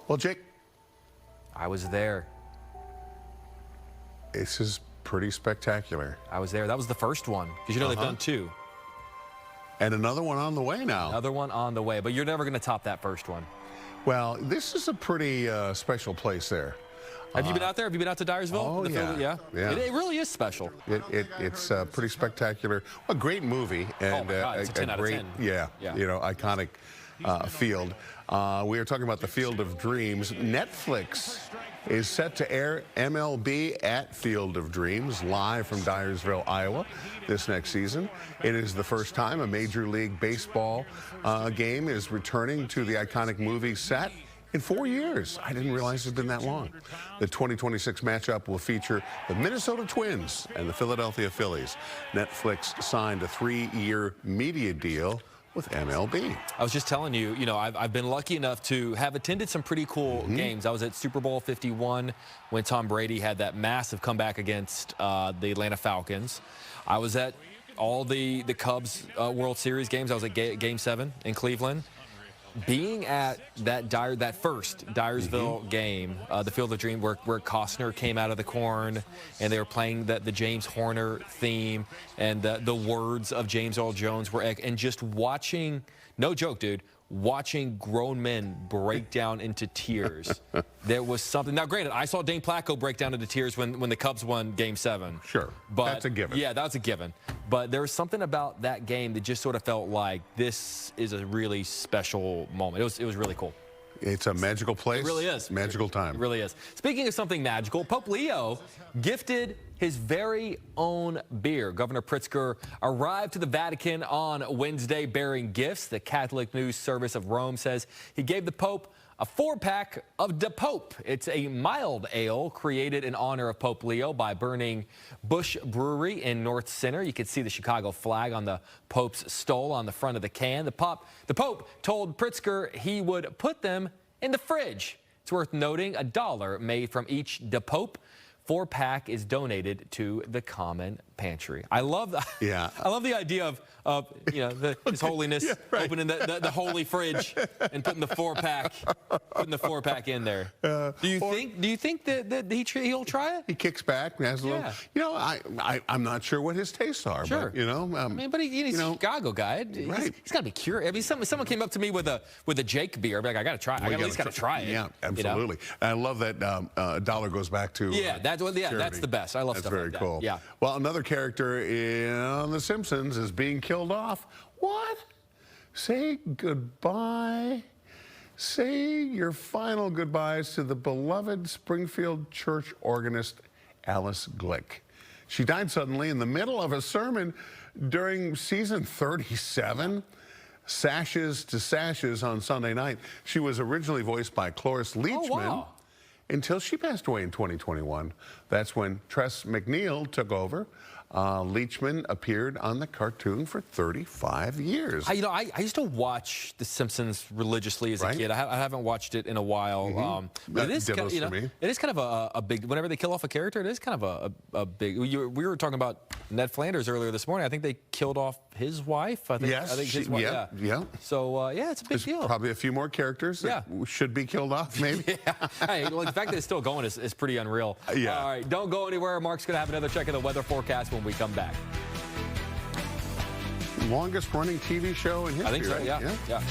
A: Well, Jake,
B: I was there.
A: This is pretty spectacular.
B: I was there. That was the first one, because you know they've done 2.
A: And another one on the way now.
B: Another one on the way, but you're never going to top that first one.
A: Well, this is a pretty special place there.
B: Have you been out there? Have you been out to Dyersville?
A: Oh,
B: yeah. It really is special.
A: It's pretty spectacular. A great movie. And,
B: oh, my God, it's a 10 out of 10.
A: Yeah, iconic field. We are talking about the Field of Dreams. Netflix is set to air MLB at Field of Dreams live from Dyersville, Iowa this next season. It is the first time a Major League Baseball game is returning to the iconic movie set in 4 years. I didn't realize it's been that long. The 2026 matchup will feature the Minnesota Twins and the Philadelphia Phillies. Netflix signed a 3-year media deal with MLB.
B: I was just telling you, I've been lucky enough to have attended some pretty cool games. I was at Super Bowl 51 when Tom Brady had that massive comeback against the Atlanta Falcons. I was at all the Cubs World Series games. I was at Game 7 in Cleveland. Being at that first Dyersville game, the Field of Dream, where Costner came out of the corn and they were playing the James Horner theme and the words of James Earl Jones were, and just watching, no joke, dude, watching grown men break down into tears. There was something. Now, granted, I saw Dane Placco break down into tears when the Cubs won Game 7.
A: Sure,
B: but
A: that's a given.
B: Yeah, that's a given. But there was something about that game that just sort of felt like this is a really special moment. It was really cool.
A: It's a magical place.
B: It really is.
A: Magical time.
B: It really is. Speaking of something magical, Pope Leo gifted his very own beer. Governor Pritzker arrived to the Vatican on Wednesday bearing gifts. The Catholic News Service of Rome says he gave the Pope a 4-pack of De Pope. It's a mild ale created in honor of Pope Leo by Burning Bush Brewery in North Center. You can see the Chicago flag on the Pope's stole on the front of the can. The Pope told Pritzker he would put them in the fridge. It's worth noting $1 made from each De Pope 4-pack is donated to the Common Pantry. I love that. Yeah. I love the idea of His Holiness opening the holy fridge and putting the 4-pack in there. Do you think that he'll try it?
A: He kicks back and has a little. I'm not sure what his tastes are.
B: Sure.
A: But,
B: but he's a Chicago guy. He's got to be curious. I mean, someone came up to me with a Jake beer. I'd be like, I got to try it. I at least got to try it.
A: Yeah, absolutely. I love that $1 goes back to.
B: That's the best. I love stuff like that.
A: That's very cool.
B: Yeah.
A: Well, another character in The Simpsons is being killed off. What? Say goodbye. Say your final goodbyes to the beloved Springfield church organist, Alice Glick. She died suddenly in the middle of a sermon during season 37. Sashes to Sashes on Sunday night. She was originally voiced by Cloris Leachman until she passed away in 2021. That's when Tress MacNeille took over. Leachman appeared on the cartoon for 35 years.
B: I used to watch The Simpsons religiously as a kid. I haven't watched it in a while. But it is kind of a big. Whenever they kill off a character, it is kind of a big. We were talking about Ned Flanders earlier this morning. I think they killed off his wife. I think his wife.
A: Yeah.
B: So it's a big deal.
A: Probably a few more characters that should be killed off. Maybe.
B: Hey, well, the fact that it's still going is pretty unreal.
A: Yeah.
B: All right, don't go anywhere. Mark's going to have another check of the weather forecast when we come back.
A: Longest running TV show in history.
B: I think so, yeah.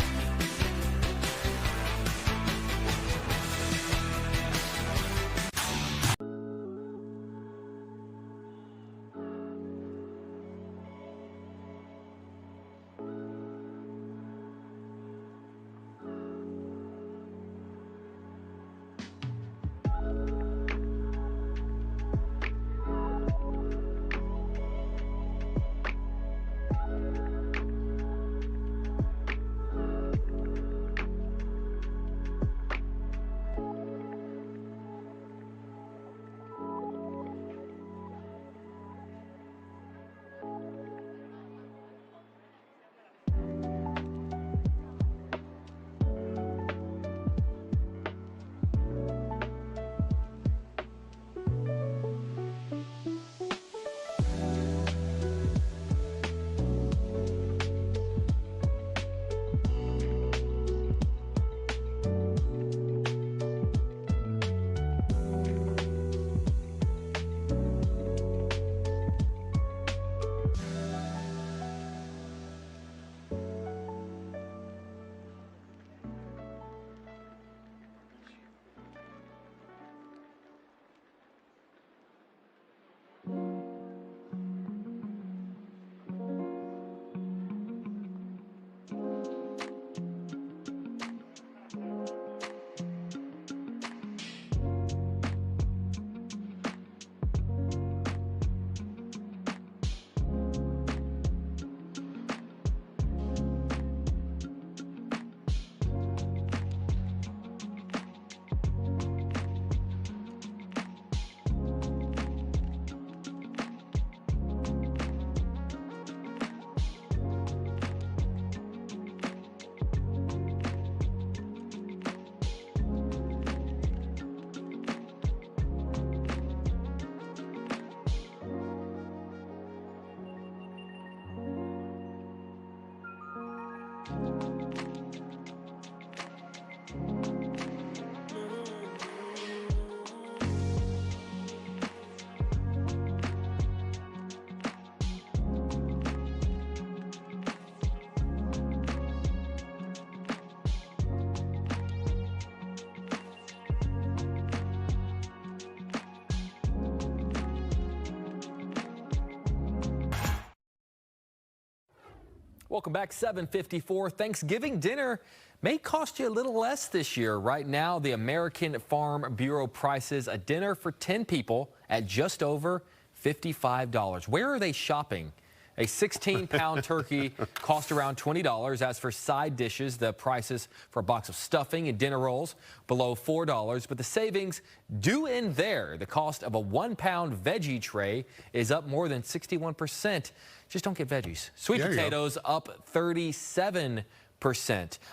B: Welcome back, 7:54. Thanksgiving dinner may cost you a little less this year. Right now, the American Farm Bureau prices a dinner for 10 people at just over $55. Where are they shopping? A 16-pound turkey costs around $20. As for side dishes, the prices for a box of stuffing and dinner rolls below $4. But the savings do end there. The cost of a 1-pound veggie tray is up more than 61%. Just don't get veggies. Sweet potatoes up 37%.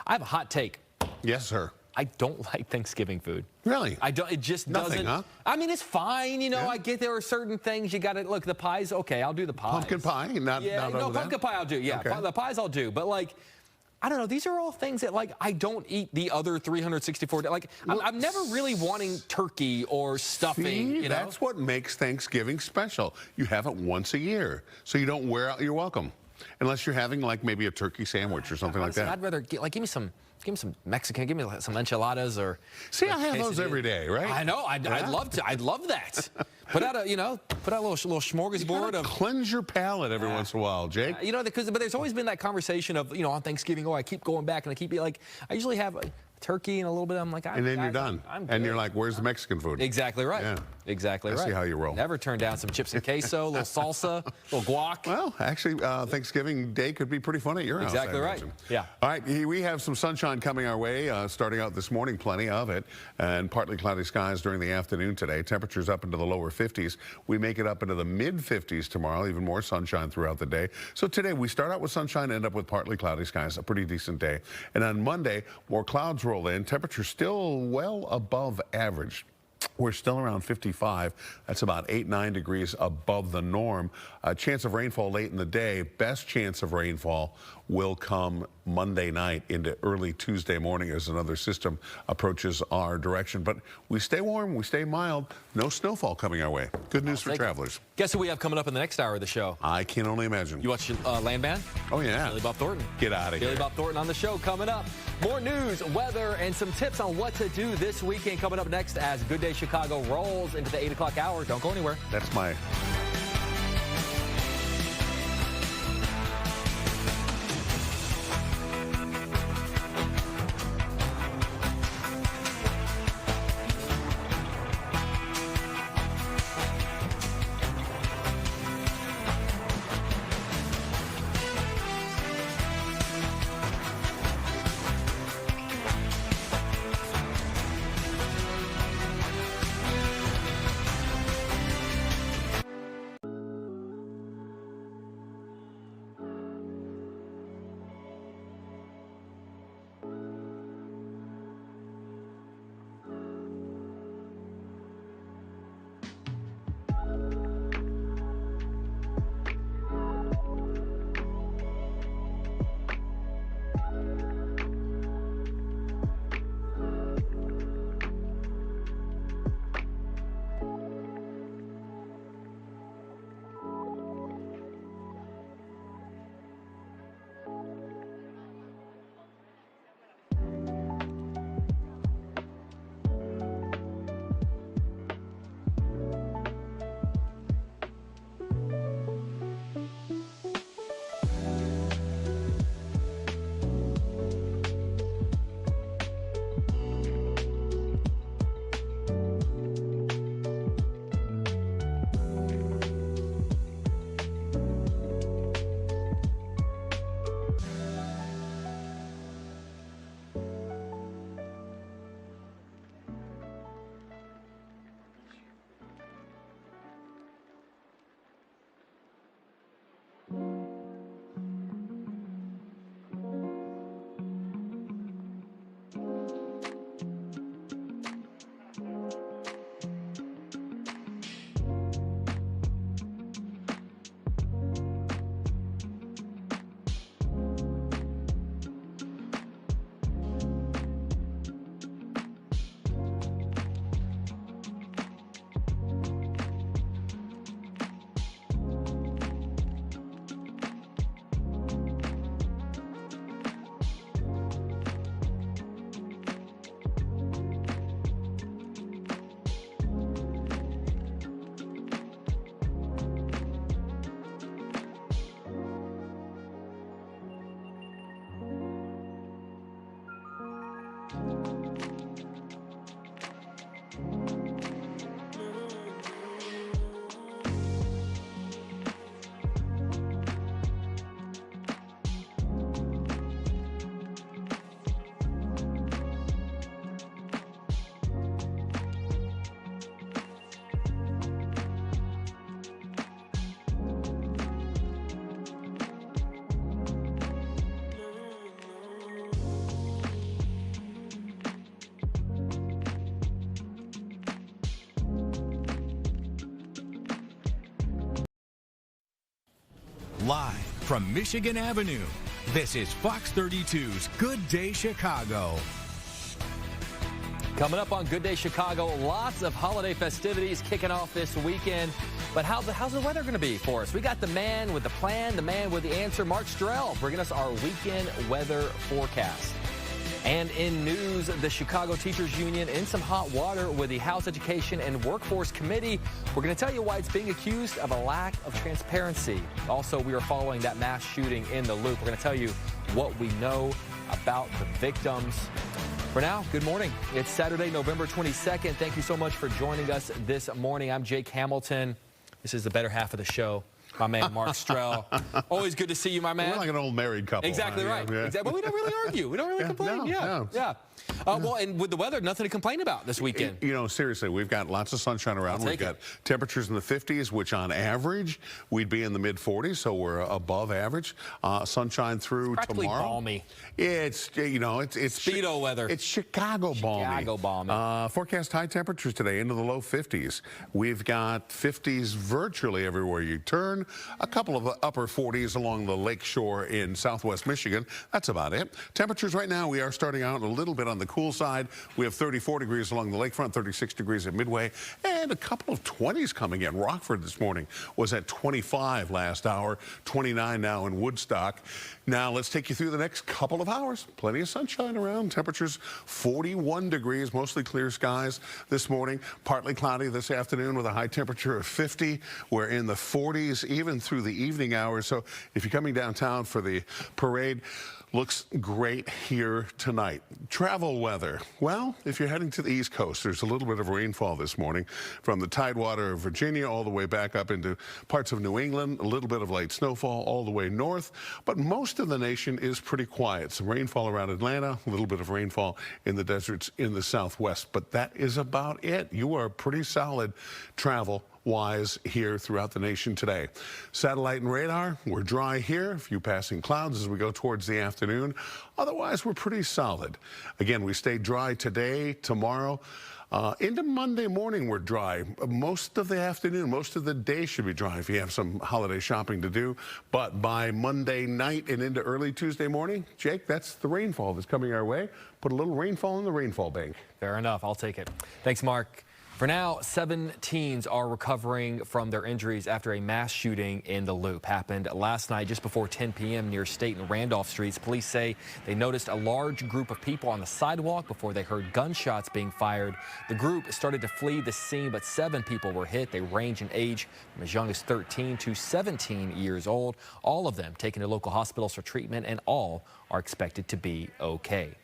B: I have a hot take.
A: Yes, sir.
B: I don't like Thanksgiving food.
A: Really?
B: I don't. It just
A: Nothing,
B: doesn't.
A: huh?
B: I mean, it's fine. You know, I get there are certain things you got to look. The pies, okay, I'll do the pies.
A: Pumpkin pie? Not
B: no, pumpkin pie I'll do. Yeah,
A: Okay.
B: the pies I'll do. But like, I don't know. These are all things that like I don't eat the other 364 days. Like, I'm never really wanting turkey or stuffing.
A: See,
B: you know,
A: that's what makes Thanksgiving special. You have it once a year, so you don't wear out your welcome, unless you're having like maybe a turkey sandwich or something like that.
B: I'd rather give me some Mexican, give me some enchiladas or.
A: See, I have those every day, right?
B: I know. I'd love to. I'd love that. Put out a little smorgasbord of.
A: Cleanse your palate every once in a while, Jake.
B: You know, but there's always been that conversation of, on Thanksgiving, I keep going back and I keep like, I usually have turkey and a little bit. I'm like,
A: and then you're done. And you're like, where's the Mexican food?
B: Exactly right.
A: Yeah.
B: Exactly right.
A: I see how you roll.
B: Never turn down some chips and queso, a little salsa, a little guac.
A: Well, actually, Thanksgiving Day could be pretty fun at your house.
B: Exactly
A: I
B: right.
A: imagine.
B: Yeah.
A: All right, we have some sunshine coming our way, starting out this morning, plenty of it, and partly cloudy skies during the afternoon today. Temperatures up into the lower 50s. We make it up into the mid 50s tomorrow, even more sunshine throughout the day. So today we start out with sunshine, end up with partly cloudy skies, a pretty decent day. And on Monday, more clouds roll in. Temperatures still well above average. We're still around 55. That's about 8-9 degrees above the norm. A chance of rainfall late in the day. Best chance of rainfall will come Monday night into early Tuesday morning as another system approaches our direction. But we stay warm, we stay mild. No snowfall coming our way. Good news for travelers.
B: Guess who we have coming up in the next hour of the show?
A: I can only imagine.
B: You watch Landman?
A: Oh, yeah.
B: Billy Bob Thornton.
A: Get out of here.
B: Billy Bob Thornton on the show coming up. More news, weather, and some tips on what to do this weekend coming up next as Good Day Chicago rolls into the 8 o'clock hour. Don't go anywhere.
A: That's my...
U: Live from Michigan Avenue, this is Fox 32's Good Day Chicago.
B: Coming up on Good Day Chicago, lots of holiday festivities kicking off this weekend. But how's the weather going to be for us? We got the man with the plan, the man with the answer, Mark Strell, bringing us our weekend weather forecast. And in news, the Chicago Teachers Union in some hot water with the House Education and Workforce Committee. We're going to tell you why it's being accused of a lack of transparency. Also, we are following that mass shooting in the Loop. We're going to tell you what we know about the victims. For now, good morning. It's Saturday, November 22nd. Thank you so much for joining us this morning. I'm Jake Hamilton. This is the better half of the show. My man, Mark Strell. Always good to see you, my man.
A: We're like an old married couple.
B: Exactly right.
A: Yeah.
B: Exactly. But we don't really argue. We don't really complain. Yeah. Well, and with the weather, nothing to complain about this weekend.
A: You know, seriously, we've got lots of sunshine around. We've got temperatures in the 50s, which on average, we'd be in the mid-40s, so we're above average. Sunshine through
B: practically
A: tomorrow.
B: Balmy.
A: It's, you know, it's
B: Speedo weather.
A: It's Chicago balmy.
B: Chicago balmy.
A: Forecast high temperatures today into the low 50s. We've got 50s virtually everywhere you turn. A couple of upper 40s along the lake shore in southwest Michigan. That's about it. Temperatures right now, we are starting out a little bit on the cool side. We have 34 degrees along the lakefront, 36 degrees at Midway, and a couple of 20s coming in. Rockford this morning was at 25 last hour, 29 now in Woodstock. Now let's take you through the next couple of hours. Plenty of sunshine around. Temperatures 41 degrees, mostly clear skies this morning. Partly cloudy this afternoon with a high temperature of 50. We're in the 40s even through the evening hours. So if you're coming downtown for the parade, looks great here tonight. Travel weather. Well, if you're heading to the East Coast, there's a little bit of rainfall this morning from the Tidewater of Virginia all the way back up into parts of New England. A little bit of light snowfall all the way north, but most of the nation is pretty quiet. Some rainfall around Atlanta, a little bit of rainfall in the deserts in the southwest, but that is about it. You are pretty solid travel-wise here throughout the nation today. Satellite and radar, we're dry here. A few passing clouds as we go towards the afternoon. Otherwise, we're pretty solid. Again, we stay dry today, tomorrow. Into Monday morning, we're dry. Most of the afternoon, most of the day should be dry if you have some holiday shopping to do. But by Monday night and into early Tuesday morning, Jake, that's the rainfall that's coming our way. Put a little rainfall in the rainfall bank.
B: Fair enough. I'll take it. Thanks, Mark. For now, 7 teens are recovering from their injuries after a mass shooting in the Loop. Happened last night just before 10 p.m. near State and Randolph Streets. Police say they noticed a large group of people on the sidewalk before they heard gunshots being fired. The group started to flee the scene, but 7 people were hit. They range in age from as young as 13 to 17 years old. All of them taken to local hospitals for treatment, and all are expected to be okay.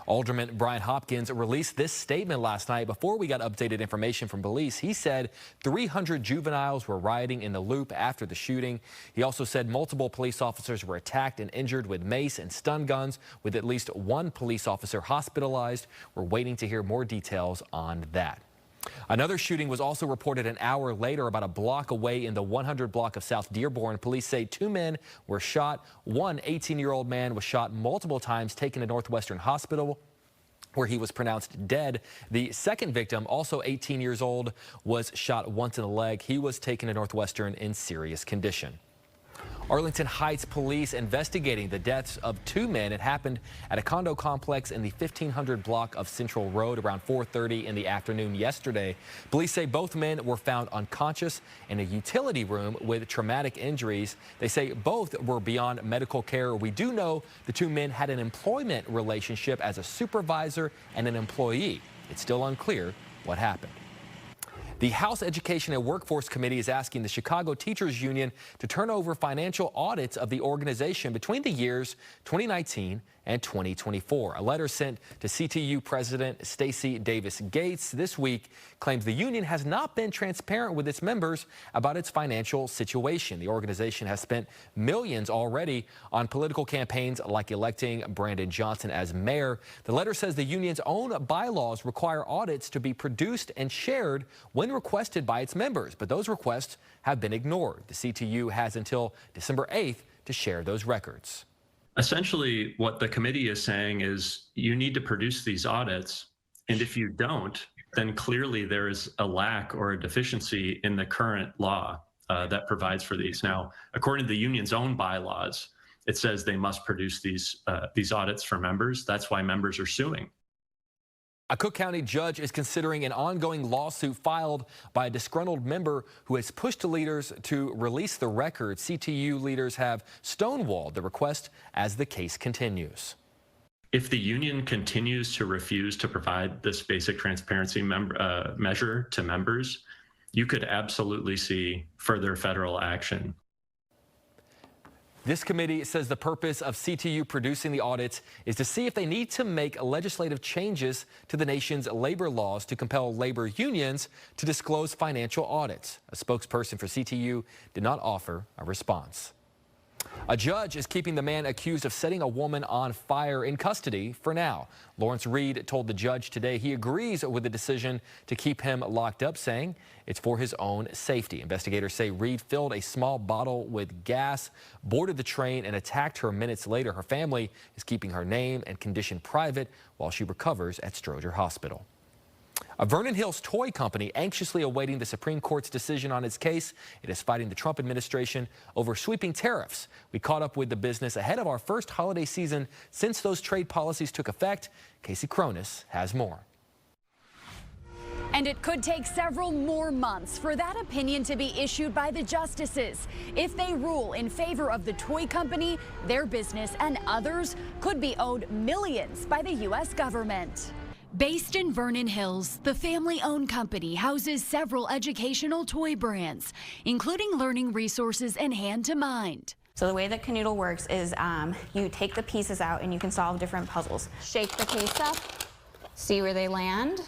B: Alderman Brian Hopkins released this statement last night before we got updated information from police. He said 300 juveniles were rioting in the Loop after the shooting. He also said multiple police officers were attacked and injured with mace and stun guns, with at least 1 police officer hospitalized. We're waiting to hear more details on that. Another shooting was also reported an hour later, about a block away in the 100 block of South Dearborn. Police say 2 men were shot. One 18-year-old man was shot multiple times, taken to Northwestern Hospital, where he was pronounced dead. The second victim, also 18 years old, was shot once in the leg. He was taken to Northwestern in serious condition. Arlington Heights police investigating the deaths of 2 men. It happened at a condo complex in the 1500 block of Central Road around 4:30 in the afternoon yesterday. Police say both men were found unconscious in a utility room with traumatic injuries. They say both were beyond medical care. We do know the 2 men had an employment relationship as a supervisor and an employee. It's still unclear what happened. The House Education and Workforce Committee is asking the Chicago Teachers Union to turn over financial audits of the organization between the years 2019 and 2024. A letter sent to CTU President Stacey Davis Gates this week claims the union has not been transparent with its members about its financial situation. The organization has spent millions already on political campaigns like electing Brandon Johnson as mayor. The letter says the union's own bylaws require audits to be produced and shared when requested by its members, but those requests have been ignored. The CTU has until December 8th to share those records.
C: Essentially, what the committee is saying is you need to produce these audits, and if you don't, then clearly there is a lack or a deficiency in the current law that provides for these. Now, according to the union's own bylaws, it says they must produce these audits for members. That's why members are suing.
B: A Cook County judge is considering an ongoing lawsuit filed by a disgruntled member who has pushed leaders to release the records. CTU leaders have stonewalled the request as the case continues.
C: If the union continues to refuse to provide this basic transparency measure to members, you could absolutely see further federal action.
B: This committee says the purpose of CTU producing the audits is to see if they need to make legislative changes to the nation's labor laws to compel labor unions to disclose financial audits. A spokesperson for CTU did not offer a response. A judge is keeping the man accused of setting a woman on fire in custody for now. Lawrence Reed told the judge today he agrees with the decision to keep him locked up, saying it's for his own safety. Investigators say Reed filled a small bottle with gas, boarded the train, and attacked her minutes later. Her family is keeping her name and condition private while she recovers at Stroger Hospital. A Vernon Hills toy company anxiously awaiting the Supreme Court's decision on its case. It is fighting the Trump administration over sweeping tariffs. We caught up with the business ahead of our first holiday season since those trade policies took effect. Casey Cronus has more.
D: And it could take several more months for that opinion to be issued by the justices. If they rule in favor of the toy company, their business and others could be owed millions by the U.S. government. Based in Vernon Hills, the family-owned company houses several educational toy brands, including learning resources and Hand to Mind.
E: So the way that Canoodle works is you take the pieces out and you can solve different puzzles. Shake the case up, see where they land,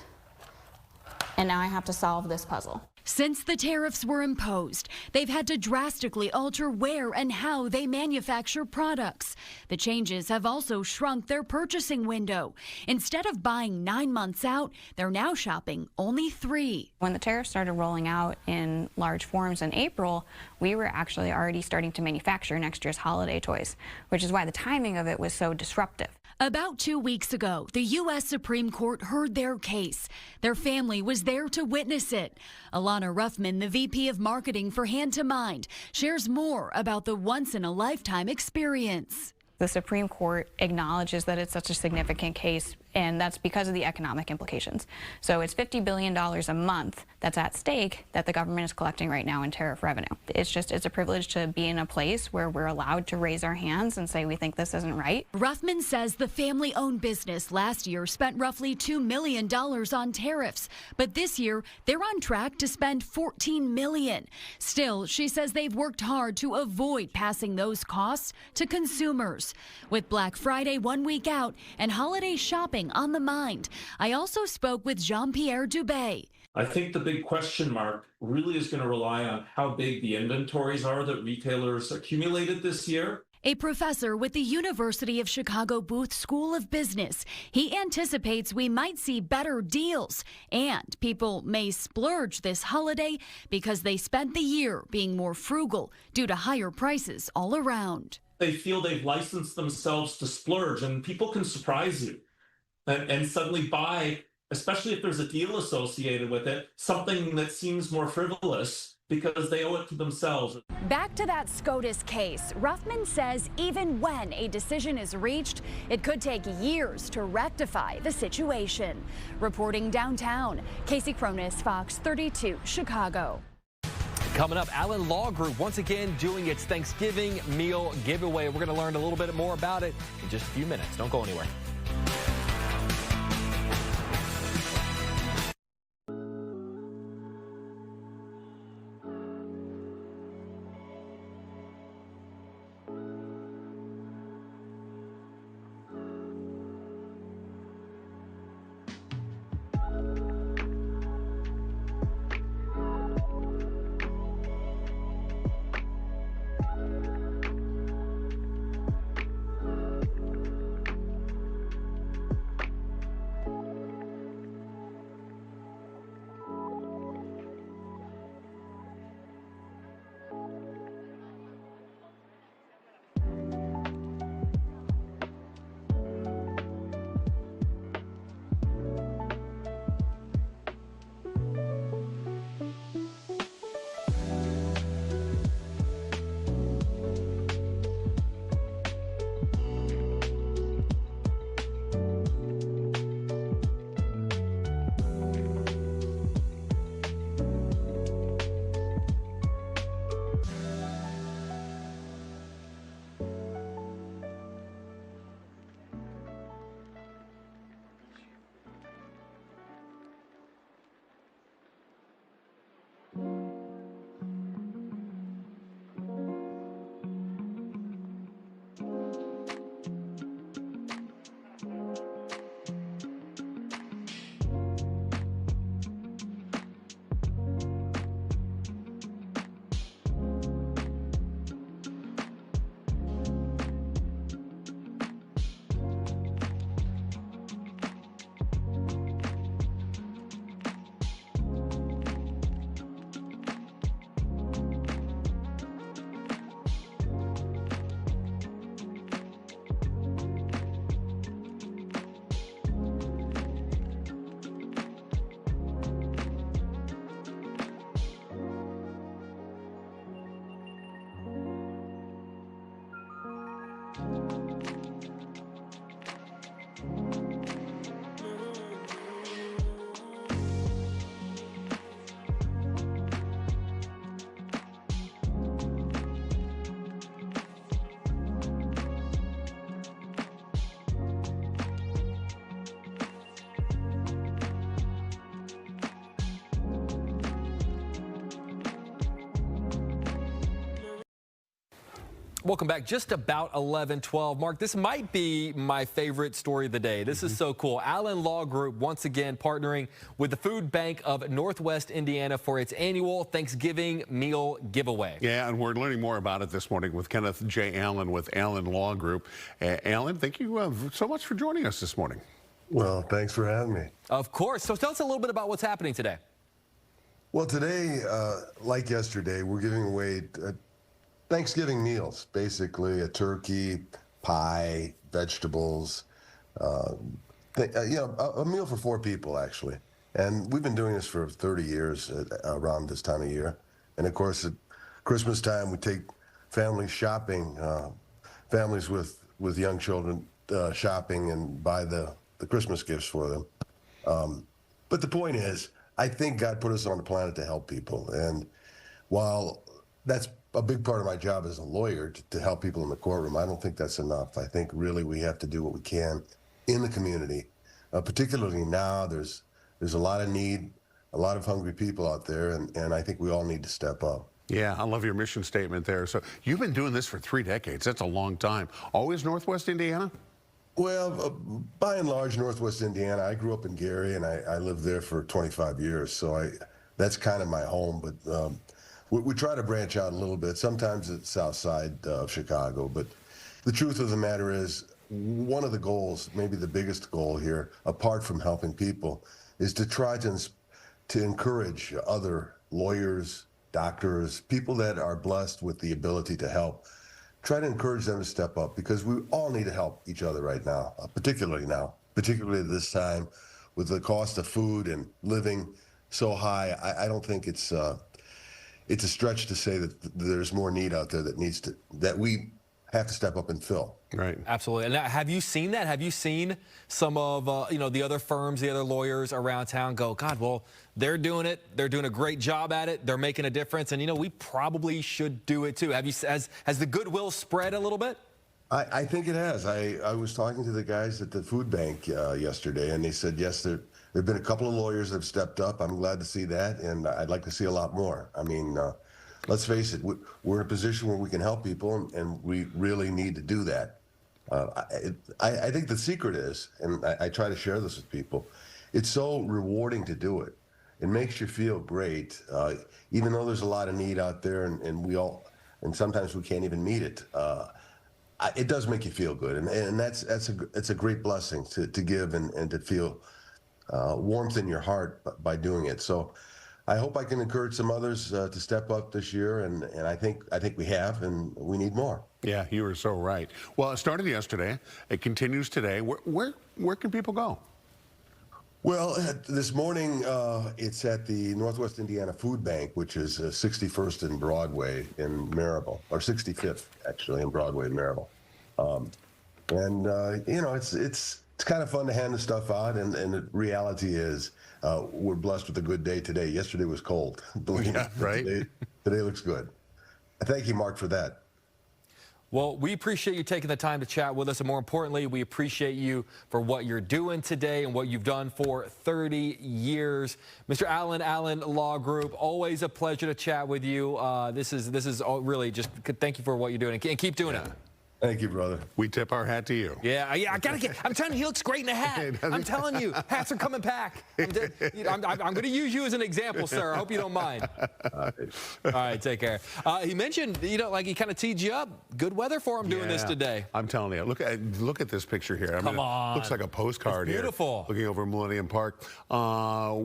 E: and now I have to solve this puzzle.
D: Since the tariffs were imposed, they've had to drastically alter where and how they manufacture products. The changes have also shrunk their purchasing window. Instead of buying 9 months out, they're now shopping only 3.
E: When the tariffs started rolling out in large forms in April, we were actually already starting to manufacture next year's holiday toys, which is why the timing of it was so disruptive.
D: About 2 weeks ago, the U.S. Supreme Court heard their case. Their family was there to witness it. Alana Ruffman, the VP of Marketing for Hand to Mind, shares more about the once-in-a-lifetime experience.
E: The Supreme Court acknowledges that it's such a significant case, and that's because of the economic implications. So it's $50 billion a month that's at stake that the government is collecting right now in tariff revenue. It's a privilege to be in a place where we're allowed to raise our hands and say we think this isn't right.
D: Ruffman says the family-owned business last year spent roughly $2 million on tariffs, but this year they're on track to spend $14 million. Still, she says they've worked hard to avoid passing those costs to consumers. With Black Friday 1 week out and holiday shopping on the mind, I also spoke with Jean-Pierre Dubé.
F: I think the big question mark really is going to rely on how big the inventories are that retailers accumulated this year.
D: A professor with the University of Chicago Booth School of Business, he anticipates we might see better deals and people may splurge this holiday because they spent the year being more frugal due to higher prices all around.
F: They feel they've licensed themselves to splurge, and people can surprise you and suddenly buy, especially if there's a deal associated with it, something that seems more frivolous because they owe it to themselves.
D: Back to that SCOTUS case, Ruffman says even when a decision is reached, it could take years to rectify the situation. Reporting downtown, Casey Cronus, Fox 32, Chicago.
B: Coming up, Allen Law Group once again doing its Thanksgiving meal giveaway. We're going to learn a little bit more about it in just a few minutes. Don't go anywhere. Welcome back. Just about 11:12. Mark, this might be my favorite story of the day. This is so cool. Allen Law Group once again partnering with the Food Bank of Northwest Indiana for its annual Thanksgiving meal giveaway.
A: Yeah, and we're learning more about it this morning with Kenneth J. Allen with Allen Law Group. Allen, thank you so much for joining us this morning.
G: Well, thanks for having me.
B: Of course. So tell us a little bit about what's happening today.
G: Well, today, like yesterday, we're giving away Thanksgiving meals, basically a turkey, pie, vegetables, a meal for 4 people, actually. And we've been doing this for 30 years around this time of year. And of course, at Christmas time, we take families shopping, families with young children shopping and buy the Christmas gifts for them. But the point is, I think God put us on the planet to help people. And while that's a big part of my job as a lawyer, to help people in the courtroom, I don't think that's enough. I think really we have to do what we can in the community, particularly now. There's a lot of need, a lot of hungry people out there, and I think we all need to step up.
A: Yeah, I love your mission statement there. So you've been doing this for 3 decades. That's a long time. Always Northwest Indiana?
G: Well, by and large, Northwest Indiana. I grew up in Gary, and I lived there for 25 years, so that's kind of my home. But we try to branch out a little bit. Sometimes it's south side of Chicago, but the truth of the matter is, one of the goals, maybe the biggest goal here, apart from helping people, is to try to encourage other lawyers, doctors, people that are blessed with the ability to help. Try to encourage them to step up, because we all need to help each other right now, particularly this time with the cost of food and living so high. I don't think it's a stretch to say that there's more need out there that we have to step up and fill.
A: Right.
B: Absolutely. And now, have you seen that? Have you seen some of the other firms, the other lawyers around town go, God, well, they're doing it. They're doing a great job at it. They're making a difference. And, we probably should do it too. Has the goodwill spread a little bit?
G: I think it has. I was talking to the guys at the food bank yesterday, and they said, yes, there have been a couple of lawyers that have stepped up. I'm glad to see that, and I'd like to see a lot more. I mean, let's face it, we're in a position where we can help people, and we really need to do that. I think the secret is, and I try to share this with people, it's so rewarding to do it. It makes you feel great, even though there's a lot of need out there, and sometimes we can't even meet it. It does make you feel good, and it's a great blessing to give and to feel warmth in your heart by doing it. So I hope I can encourage some others to step up this year, and I think we have, and we need more.
A: Yeah, you are so right. Well, it started yesterday. It continues today. Where can people go?
G: Well, this morning it's at the Northwest Indiana Food Bank, which is 61st and Broadway in Maribel, or 65th actually in Broadway in Maribel. It's kind of fun to hand the stuff out, and the reality is we're blessed with a good day today. Yesterday was cold. Believe me,
A: right?
G: Today looks good. Thank you, Mark, for that.
B: Well, we appreciate you taking the time to chat with us, and more importantly, we appreciate you for what you're doing today and what you've done for 30 years. Mr. Allen Law Group, always a pleasure to chat with you. This is all really just thank you for what you're doing, and keep doing it.
G: Thank you, brother.
A: We tip our hat to you.
B: Yeah, I'm telling you, he looks great in a hat. I'm telling you, hats are coming back. I'm going to use you as an example, sir. I hope you don't mind. All right, take care. He mentioned, he kind of teed you up. Good weather for him doing this today.
A: I'm telling you, look at this picture here.
B: Come on.
A: It looks like a postcard
B: it's beautiful.
A: Here. Looking over Millennium Park.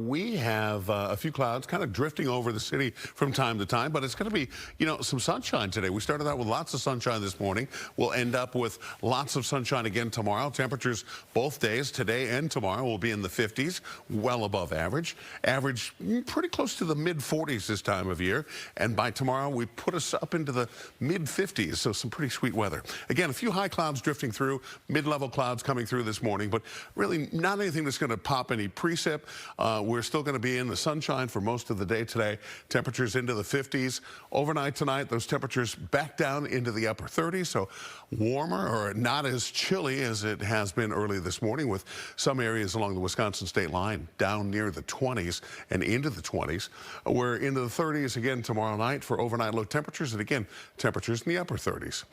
A: We have a few clouds kind of drifting over the city from time to time, but it's going to be, some sunshine today. We started out with lots of sunshine this morning. We'll end up with lots of sunshine again tomorrow. Temperatures both days, today and tomorrow, will be in the 50s, well above average. Average pretty close to the mid-40s this time of year. And by tomorrow, we put us up into the mid-50s, so some pretty sweet weather. Again, a few high clouds drifting through, mid-level clouds coming through this morning, but really not anything that's going to pop any precip. We're still going to be in the sunshine for most of the day today. Temperatures into the 50s. Overnight tonight, those temperatures back down into the upper 30s, so warmer or not as chilly as it has been early this morning, with some areas along the Wisconsin state line down near the 20s and into the 20s. We're into the 30s again tomorrow night for overnight low temperatures, and again, temperatures in the upper 30s.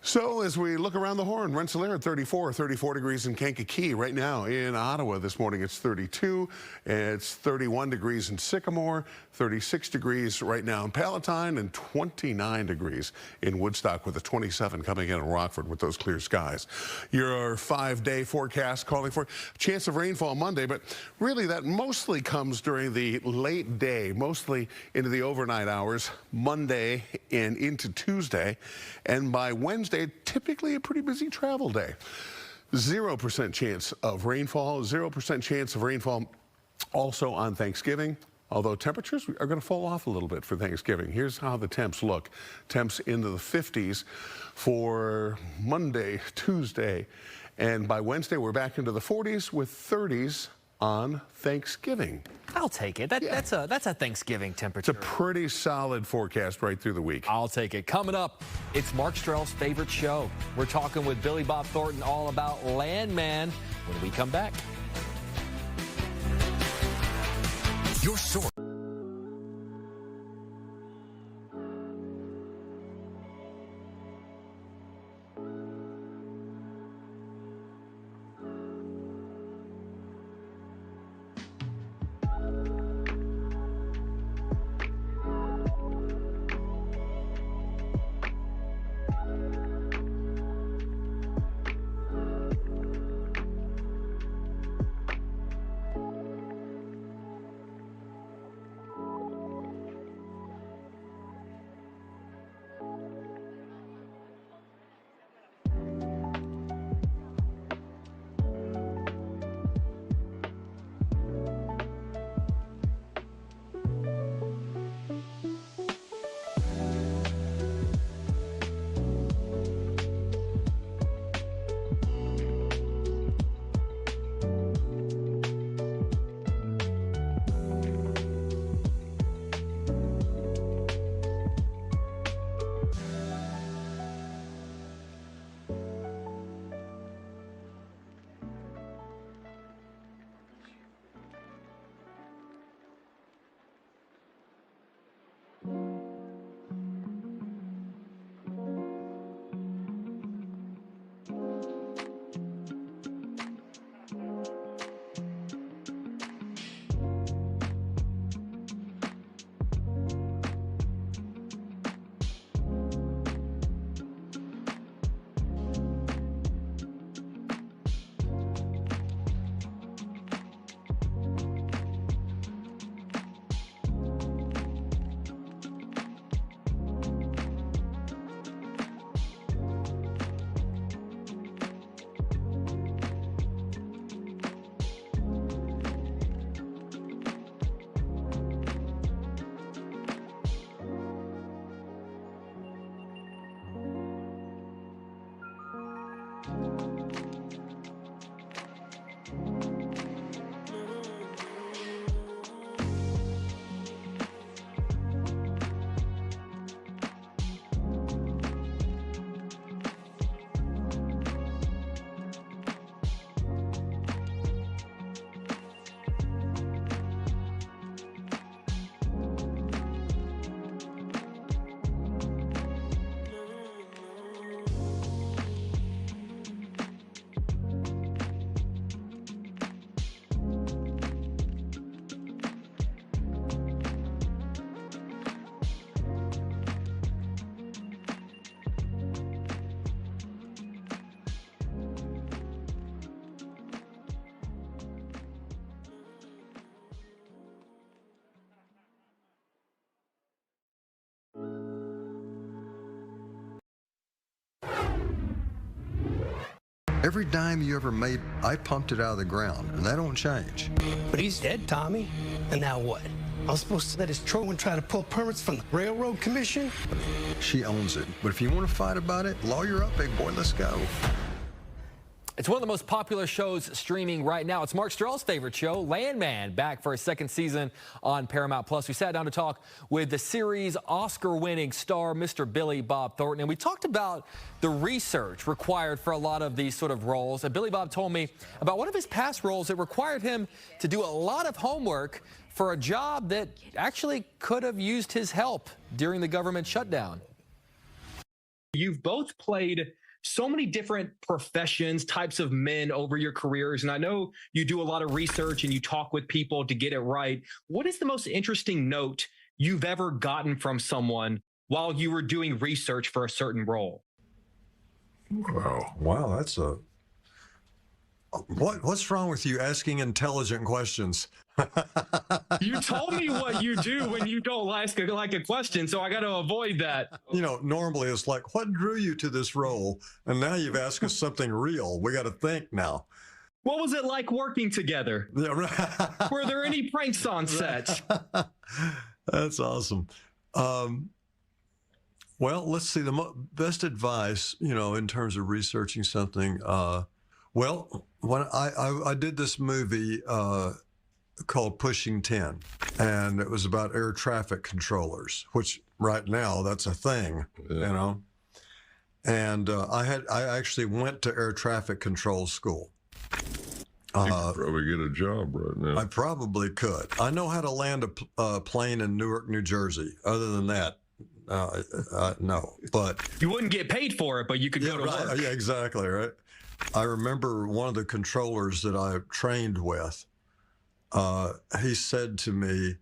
A: So as we look around the horn, Rensselaer at 34 degrees in Kankakee. Right now in Ottawa this morning it's 32. It's 31 degrees in Sycamore, 36 degrees right now in Palatine, and 29 degrees in Woodstock, with a 27 coming in Rockford with those clear skies. Your 5-day forecast calling for a chance of rainfall Monday, but really that mostly comes during the late day, mostly into the overnight hours, Monday and into Tuesday. And by Wednesday, typically a pretty busy travel day. 0% chance of rainfall, 0% chance of rainfall also on Thanksgiving, although temperatures are going to fall off a little bit for Thanksgiving. Here's how the temps look. Temps into the 50s for Monday, Tuesday, and by Wednesday we're back into the 40s with 30s on Thanksgiving.
B: I'll take it. That's a Thanksgiving temperature.
A: It's a pretty solid forecast right through the week.
B: I'll take it. Coming up, it's Mark Strell's favorite show. We're talking with Billy Bob Thornton all about Landman when we come back.
U: Your source.
K: Every dime you ever made, I pumped it out of the ground, and that don't change.
V: But he's dead, Tommy. And now what? I was supposed to let his Trojan try to pull permits from the Railroad Commission?
K: She owns it. But if you want to fight about it, lawyer up, big boy, let's go.
B: It's one of the most popular shows streaming right now. It's Mark Strell's favorite show, Landman, back for a second season on Paramount+. We sat down to talk with the series' Oscar-winning star, Mr. Billy Bob Thornton, and we talked about the research required for a lot of these sort of roles. And Billy Bob told me about one of his past roles that required him to do a lot of homework for a job that actually could have used his help during the government shutdown.
T: You've both played so many different professions, types of men over your careers. And I know you do a lot of research and you talk with people to get it right. What is the most interesting note you've ever gotten from someone while you were doing research for a certain role?
K: Wow, that's a... What's wrong with you asking intelligent questions?
T: You told me what you do when you don't ask a question, so I got to avoid that.
K: You know, normally it's like, what drew you to this role? And now you've asked us something real. We got to think now.
T: What was it like working together?
K: Yeah, right.
T: Were there any pranks on set?
K: That's awesome. Well, let's see. The best advice, you know, in terms of researching something. Well, when I did this movie called Pushing 10, and it was about air traffic controllers, which right now that's a thing, you know. And I actually went to air traffic control school.
H: You could probably get a job right now.
K: I probably could. I know how to land a plane in Newark, New Jersey. Other than that, no. But
T: you wouldn't get paid for it, but you could go to work.
K: Yeah, exactly, right. I remember one of the controllers that I trained with, he said to me,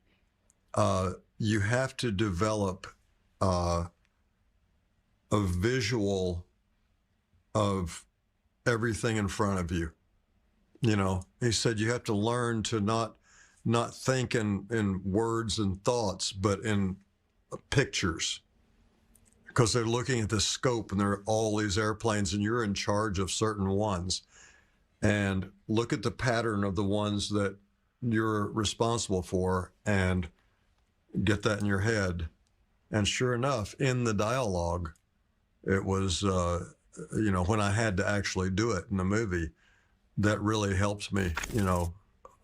K: you have to develop a visual of everything in front of you. You know, he said you have to learn to not think in words and thoughts, but in pictures. Because they're looking at the scope and there are all these airplanes and you're in charge of certain ones. And look at the pattern of the ones that you're responsible for and get that in your head. And sure enough, in the dialogue, it was, you know, when I had to actually do it in the movie, that really helps me, you know,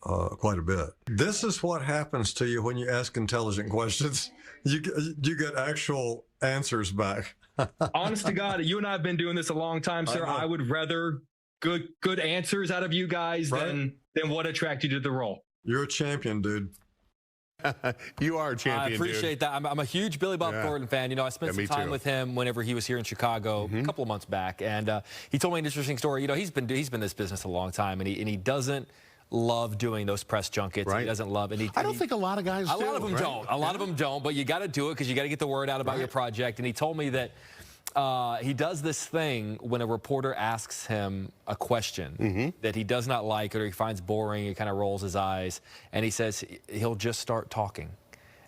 K: quite a bit. This is what happens to you when you ask intelligent questions. You get actual answers back.
T: Honest to God, you and I have been doing this a long time, sir. I would rather good answers out of you guys than what attracted you to the role.
K: You're a champion, dude.
A: You are a champion,
B: I appreciate that. I'm a huge Billy Bob Thornton fan. You know, I spent some time with him whenever he was here in Chicago a couple of months back, and he told me an interesting story. You know, he's been in this business a long time, and he doesn't love doing those press junkets. He doesn't love it.
A: I don't think a lot of guys do.
B: A lot of them don't. A lot of them don't, but you got to do it because you got to get the word out about your project. And he told me that he does this thing when a reporter asks him a question that he does not like or he finds boring, he kind of rolls his eyes, and he says he'll just start talking.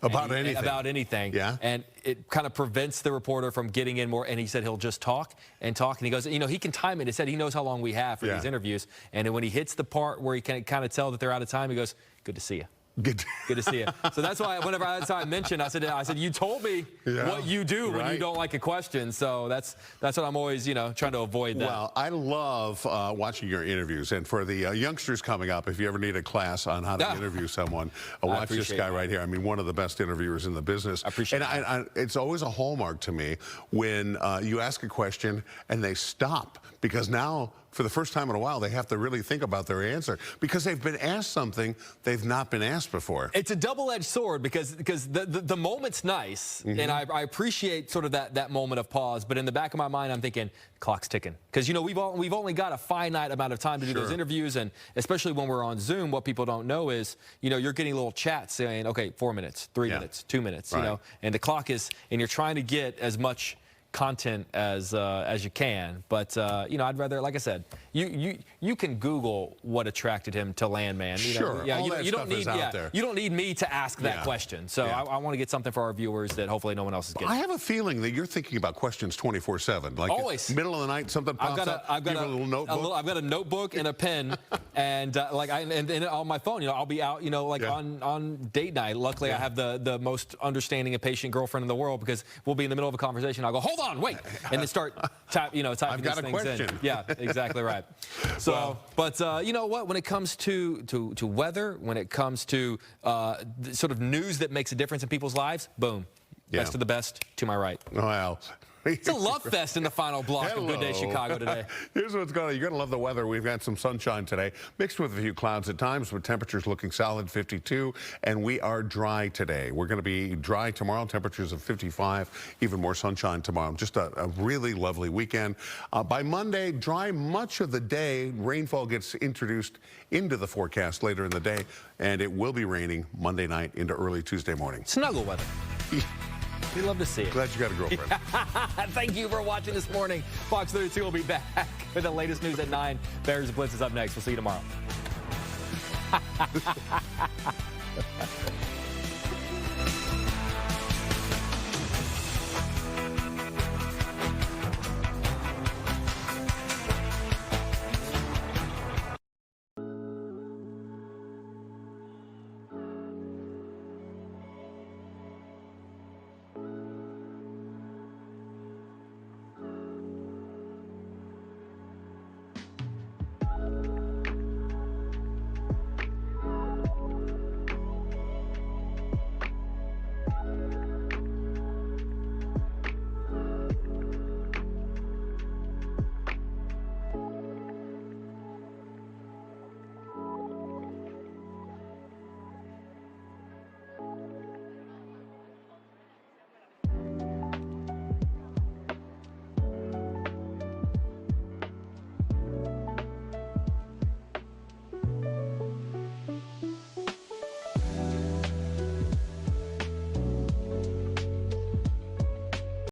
A: About anything.
B: About anything.
A: Yeah.
B: And it kind of prevents the reporter from getting in more. And he said he'll just talk and talk. And he goes, you know, he can time it. He said he knows how long we have for these interviews. And when he hits the part where he can kind of tell that they're out of time, he goes, good to see you. Good to see you. So that's why whenever I mentioned, I said, you told me what you do when you don't like a question. So that's what I'm always, you know, trying to avoid that.
A: Well, I love watching your interviews. And for the youngsters coming up, if you ever need a class on how to interview someone, watch this guy right here. I mean, one of the best interviewers in the business. I appreciate it. It's always a hallmark to me when you ask a question and they stop, because now, for the first time in a while, they have to really think about their answer because they've been asked something they've not been asked before.
B: It's a double-edged sword because the moment's nice, and I appreciate sort of that moment of pause, but in the back of my mind, I'm thinking, clock's ticking. Because, you know, we've only got a finite amount of time to do those interviews, and especially when we're on Zoom, what people don't know is, you know, you're getting little chats saying, okay, 4 minutes, 3 minutes, 2 minutes, you know, and the clock is, and you're trying to get as much content as you can, but you know, I'd rather, like I said, you can Google what attracted him to Landman. You know, you don't need you don't need me to ask that question. So I want to get something for our viewers that hopefully no one else is getting.
A: I have a feeling that you're thinking about questions 24/7, like
B: always.
A: Middle of the night, something pops up.
B: I've got a notebook and a pen, And and on my phone, I'll be out, on date night. Luckily, I have the most understanding and patient girlfriend in the world, because we'll be in the middle of a conversation. I'll go, hold on, wait, and then start typing
A: I've got
B: these
A: a
B: things
A: question.
B: in. Yeah, exactly right. So, but you know what? When it comes to weather, when it comes to sort of news that makes a difference in people's lives, boom, best of the best to my right.
A: Well.
B: It's a love fest in the final block of Good Day Chicago today.
A: Here's what's going on. You're going to love the weather. We've got some sunshine today, mixed with a few clouds at times, with temperatures looking solid, 52, and we are dry today. We're going to be dry tomorrow, temperatures of 55, even more sunshine tomorrow. Just a really lovely weekend. By Monday, dry much of the day. Rainfall gets introduced into the forecast later in the day, and it will be raining Monday night into early Tuesday morning.
B: Snuggle weather. We love to see it.
A: Glad you got a girlfriend.
B: Thank you for watching this morning. Fox 32 will be back with the latest news at 9. Bears and Blitz is up next. We'll see you tomorrow.